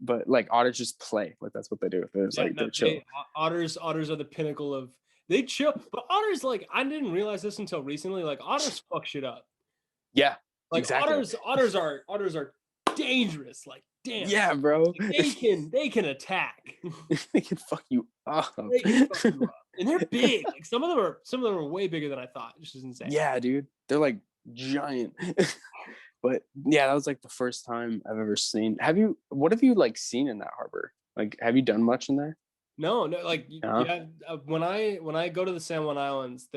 But like otters just play. Like that's what they do. They're just yeah. like No, they're chill. otters are the pinnacle of they chill. But otters, like, I didn't realize this until recently. Like, otters fuck shit up. Yeah, Like, exactly. otters are dangerous. Like, damn, Yeah, bro. like, they can attack. They can fuck you up. They can fuck you up, and they're big. Like, some of them are way bigger than I thought, which is insane. Yeah, dude. They're like giant. But yeah, that was like the first time I've ever seen. What have you like seen in that harbor? Like, have you done much in there? No, like, Uh-huh. yeah. When I go to the San Juan Islands,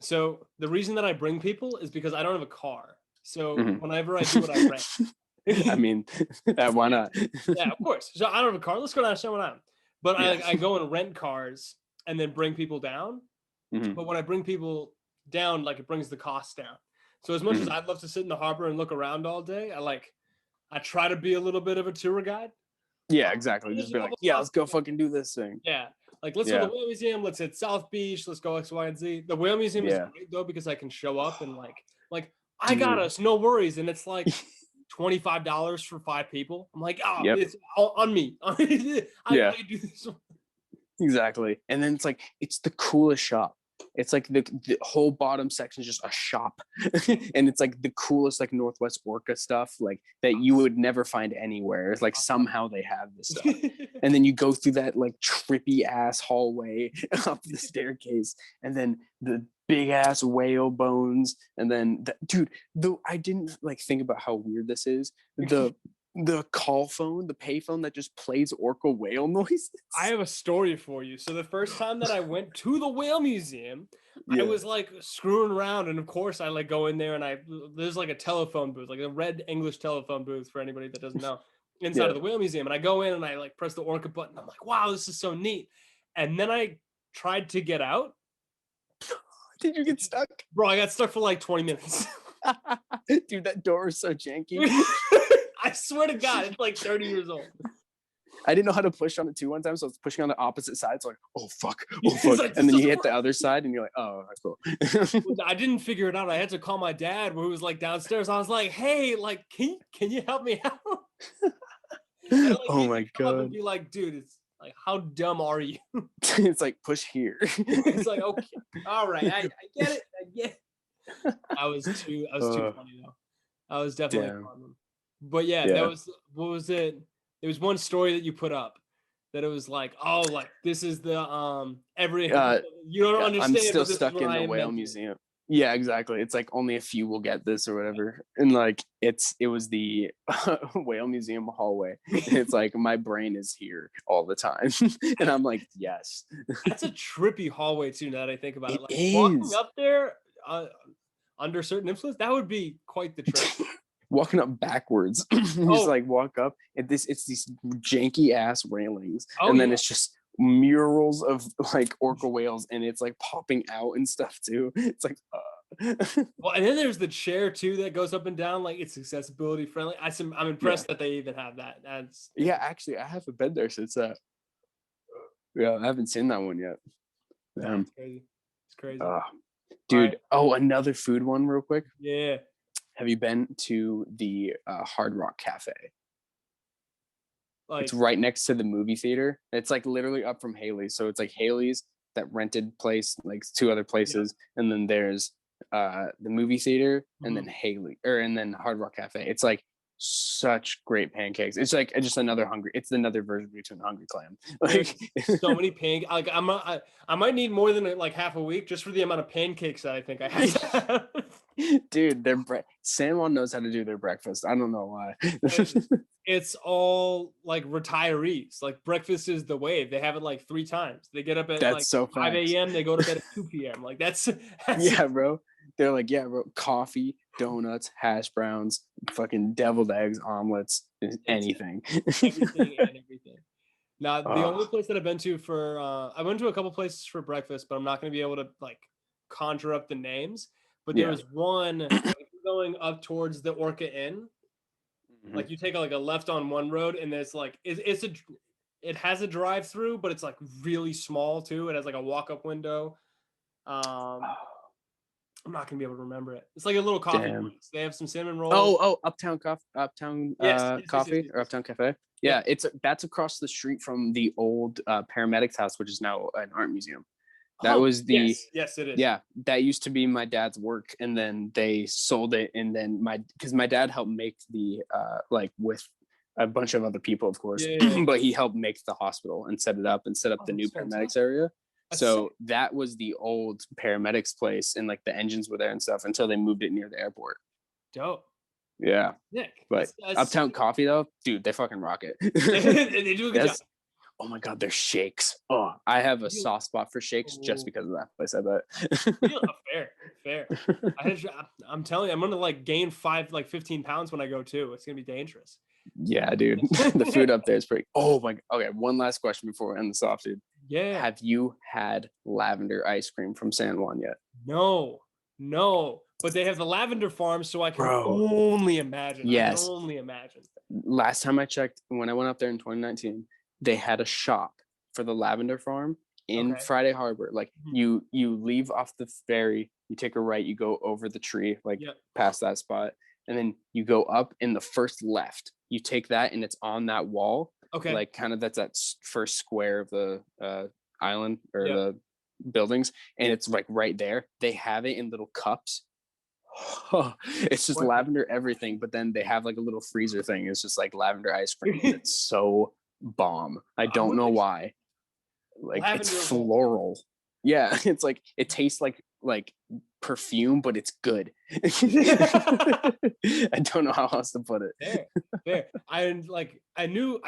so the reason that I bring people is because I don't have a car. So Mhm. whenever I do it, I rent. I mean, why not? Yeah, of course. So I don't have a car. Let's go down to San Juan Island. But Yeah. I go and rent cars and then bring people down. Mhm. But when I bring people down, like, it brings the cost down. So as much as Mhm. I'd love to sit in the harbor and look around all day, I try to be a little bit of a tour guide. Yeah, exactly. There's Just a be like, couple yeah, spots. let's go fucking do this thing. Yeah. Like, let's go to Yeah. the Whale Museum. Let's hit South Beach. Let's go X, Y, and Z. The Whale Museum is Yeah. great though because I can show up and like I got Dude. us, no worries. And it's like $25 for 5 people. I'm like, oh, Yep. it's all on me. Yeah. I do this. Exactly. And then it's like it's the coolest shop. It's like the whole bottom section is just a shop. And it's like the coolest like Northwest Orca stuff like that you would never find anywhere. It's like somehow they have this stuff. And then you go through that like trippy ass hallway up the staircase and then the big ass whale bones and then dude, though I didn't like think about how weird this is. The call phone, the pay phone that just plays orca whale noises. I have a story for you. So the first time that I went to the Whale Museum, I Yeah. was like screwing around, and of course I like go in there and there's like a telephone booth, like a red English telephone booth for anybody that doesn't know, inside Yeah. of the Whale Museum. And I go in and I like press the orca button. I'm like, wow, this is so neat. And then I tried to get out. Did you get stuck? Bro, I got stuck for like 20 minutes. Dude, that door is so janky. I swear to God, it's like 30 years old. I didn't know how to push on it too one time, so I was pushing on the opposite side. So like, oh fuck, Like, and then you hit the other side, and you're like, oh, that's cool. I didn't figure it out. I had to call my dad, who was like downstairs. I was like, "Hey, like, can you help me out?" And, like, Oh he my could come up and god, be like, "Dude, it's like, how dumb are you?" it's like push here. It's like, okay, all right, I get it. I get it. I was too funny though. I was definitely Damn. fun. But yeah, Yeah. that was what was it? There was one story that you put up that it was like, oh, like this is the every you don't understand. I'm still but this is stuck what in I the am whale meant to. museum. Yeah, exactly. It's like only a few will get this or whatever. And like it was the whale museum hallway. And it's like my brain is here all the time. And I'm like, yes. That's a trippy hallway too. Now that I think about it, It like walking is. up there under certain influence, that would be quite the trip. Walking up backwards. Just like walk up and it's these janky ass railings. And then it's just murals of like orca whales and it's like popping out and stuff too. It's like Well, and then there's the chair too that goes up and down, like it's accessibility friendly. I'm impressed that they even have that. Yeah, actually I haven't been there since that. Yeah, I haven't seen that one yet. It's crazy. It's crazy. Dude, another food one real quick. Yeah. Have you been to the Hard Rock Cafe? Like, it's right next to the movie theater. It's like literally up from Haley's. So it's like Haley's, that rented place, like 2 other places, and then there's the movie theater, and then and then Hard Rock Cafe. It's like such great pancakes. It's like just another it's another version between Hungry Clam. Like so many pancakes. Like I might need more than like half a week just for the amount of pancakes that I think I have. Dude, San Juan knows how to do their breakfast. I don't know why. It's all like retirees. Like breakfast is the wave. They have it like 3 times. They get up at like so 5 a.m. They go to bed at 2 p.m. Like that's yeah, bro. They're like, yeah, bro, coffee, donuts, hash browns, fucking deviled eggs, omelets, anything. Everything and everything. Now, the only place that I've been to for I went to a couple places for breakfast, but I'm not going to be able to like conjure up the names. But there was one going up towards the Orca Inn. Like you take like a left on one road, and there's like it has a drive through, but it's like really small too. It has like a walk up window. I'm not gonna be able to remember it. It's like a little coffee Damn. place. They have some cinnamon rolls. Oh, Uptown Coffee or Uptown Cafe. Yeah, that's across the street from the old paramedics house, which is now an art museum. That was the yes, it is. Yeah, that used to be my dad's work, and then they sold it, and then because my dad helped make the like with a bunch of other people, of course, but he helped make the hospital and set it up and set up the new paramedics area. So that was the old paramedics place, and like the engines were there and stuff until they moved it near the airport. Dope. Yeah. Nick, but Uptown Coffee though, dude, they fucking rock it. They do a good job. Oh my god, their shakes. Oh, I have a soft spot for shakes just because of that place, I bet. Fair. I'm telling you, I'm gonna like gain 15 pounds when I go too. It's gonna be dangerous. Yeah, dude. The food up there is pretty. Oh my. Okay, one last question before we end this off, dude. Yeah. Have you had lavender ice cream from San Juan yet? No. But they have the lavender farm, so I can only imagine. Yes. I can only imagine. Last time I checked, when I went up there in 2019, they had a shop for the lavender farm in Friday Harbor. Like you leave off the ferry, you take a right, you go over the tree, like past that spot, and then you go up in the first left. You take that, and it's on that wall. Okay. Like kind of that's that first square of the island or the buildings, and it's like right there. They have it in little cups. It's just lavender everything, but then they have like a little freezer thing. It's just like lavender ice cream. It's so bomb. I don't know why. Like lavender, it's floral. Yeah, it's like it tastes like perfume, but it's good. I don't know how else to put it. Fair. I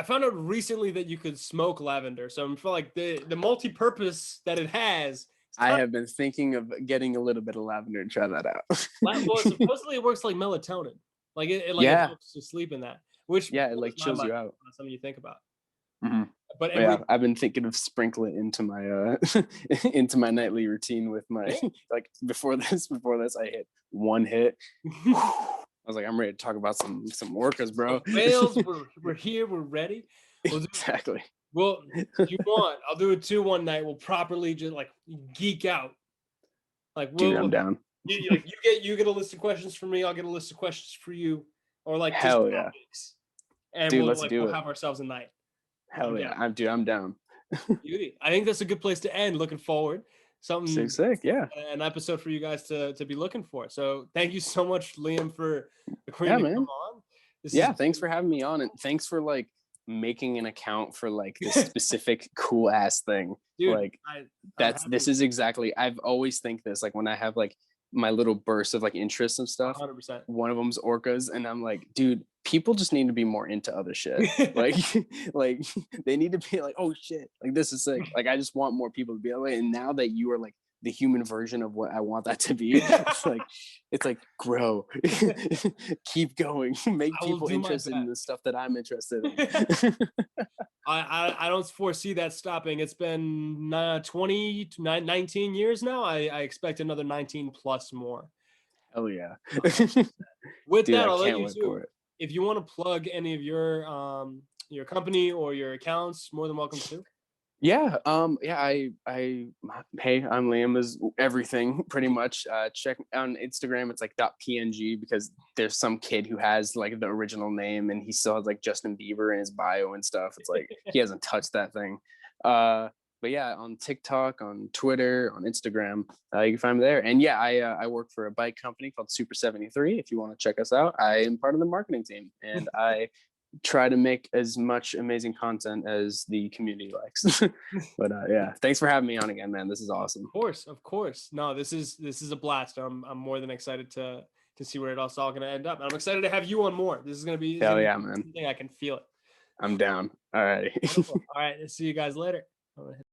found out recently that you could smoke lavender. So I feel like the multi-purpose that it has. I have been thinking of getting a little bit of lavender and try that out. Well, supposedly it works like melatonin. Like it helps you sleep in that. Which it like chills you out. Something you think about. Mm-hmm. But I've been thinking of sprinkling into my into my nightly routine with my like before this I hit one hit. I was like, I'm ready to talk about some orcas, bro. Whales, we're here, we're ready. Exactly. Well, if you want, I'll do it too one night. We'll properly just like geek out. Like, dude, I'm down. You get a list of questions for me. I'll get a list of questions for you, or like hell yeah. And dude, we'll have ourselves a night. Hell yeah, I'm down. Beauty. I think that's a good place to end. Looking forward. Something sick, yeah. An episode for you guys to be looking for. So thank you so much, Liam, for agreeing to come on. Thanks for having me on, and thanks for like making an account for like this specific cool ass thing. Dude, like this is exactly. I've always think this like when I have like my little bursts of like interests and stuff. 100%. One of them's orcas, and I'm like, dude, people just need to be more into other shit. like they need to be like, oh shit, like this is sick. Like I just want more people to be that way. And now that you are like the human version of what I want that to be, it's like grow, keep going, make people interested in the stuff that I'm interested in. I don't foresee that stopping. It's been 19 years now. I expect another 19 plus more. Oh yeah. With that, I'll let you do. If you want to plug any of your company or your accounts, more than welcome to. Yeah. Hey, I'm Liam is everything pretty much. Check on Instagram. It's like .png because there's some kid who has like the original name and he still has like Justin Bieber in his bio and stuff. It's like he hasn't touched that thing. But yeah, on TikTok, on Twitter, on Instagram, you can find me there. And yeah, I work for a bike company called Super 73. If you want to check us out, I am part of the marketing team, and I try to make as much amazing content as the community likes. But yeah, thanks for having me on again, man. This is awesome. Of course. No, this is a blast. I'm more than excited to see where it's all going to end up. And I'm excited to have you on more. This is going to be man. I can feel it. I'm down. All right. All right. See you guys later.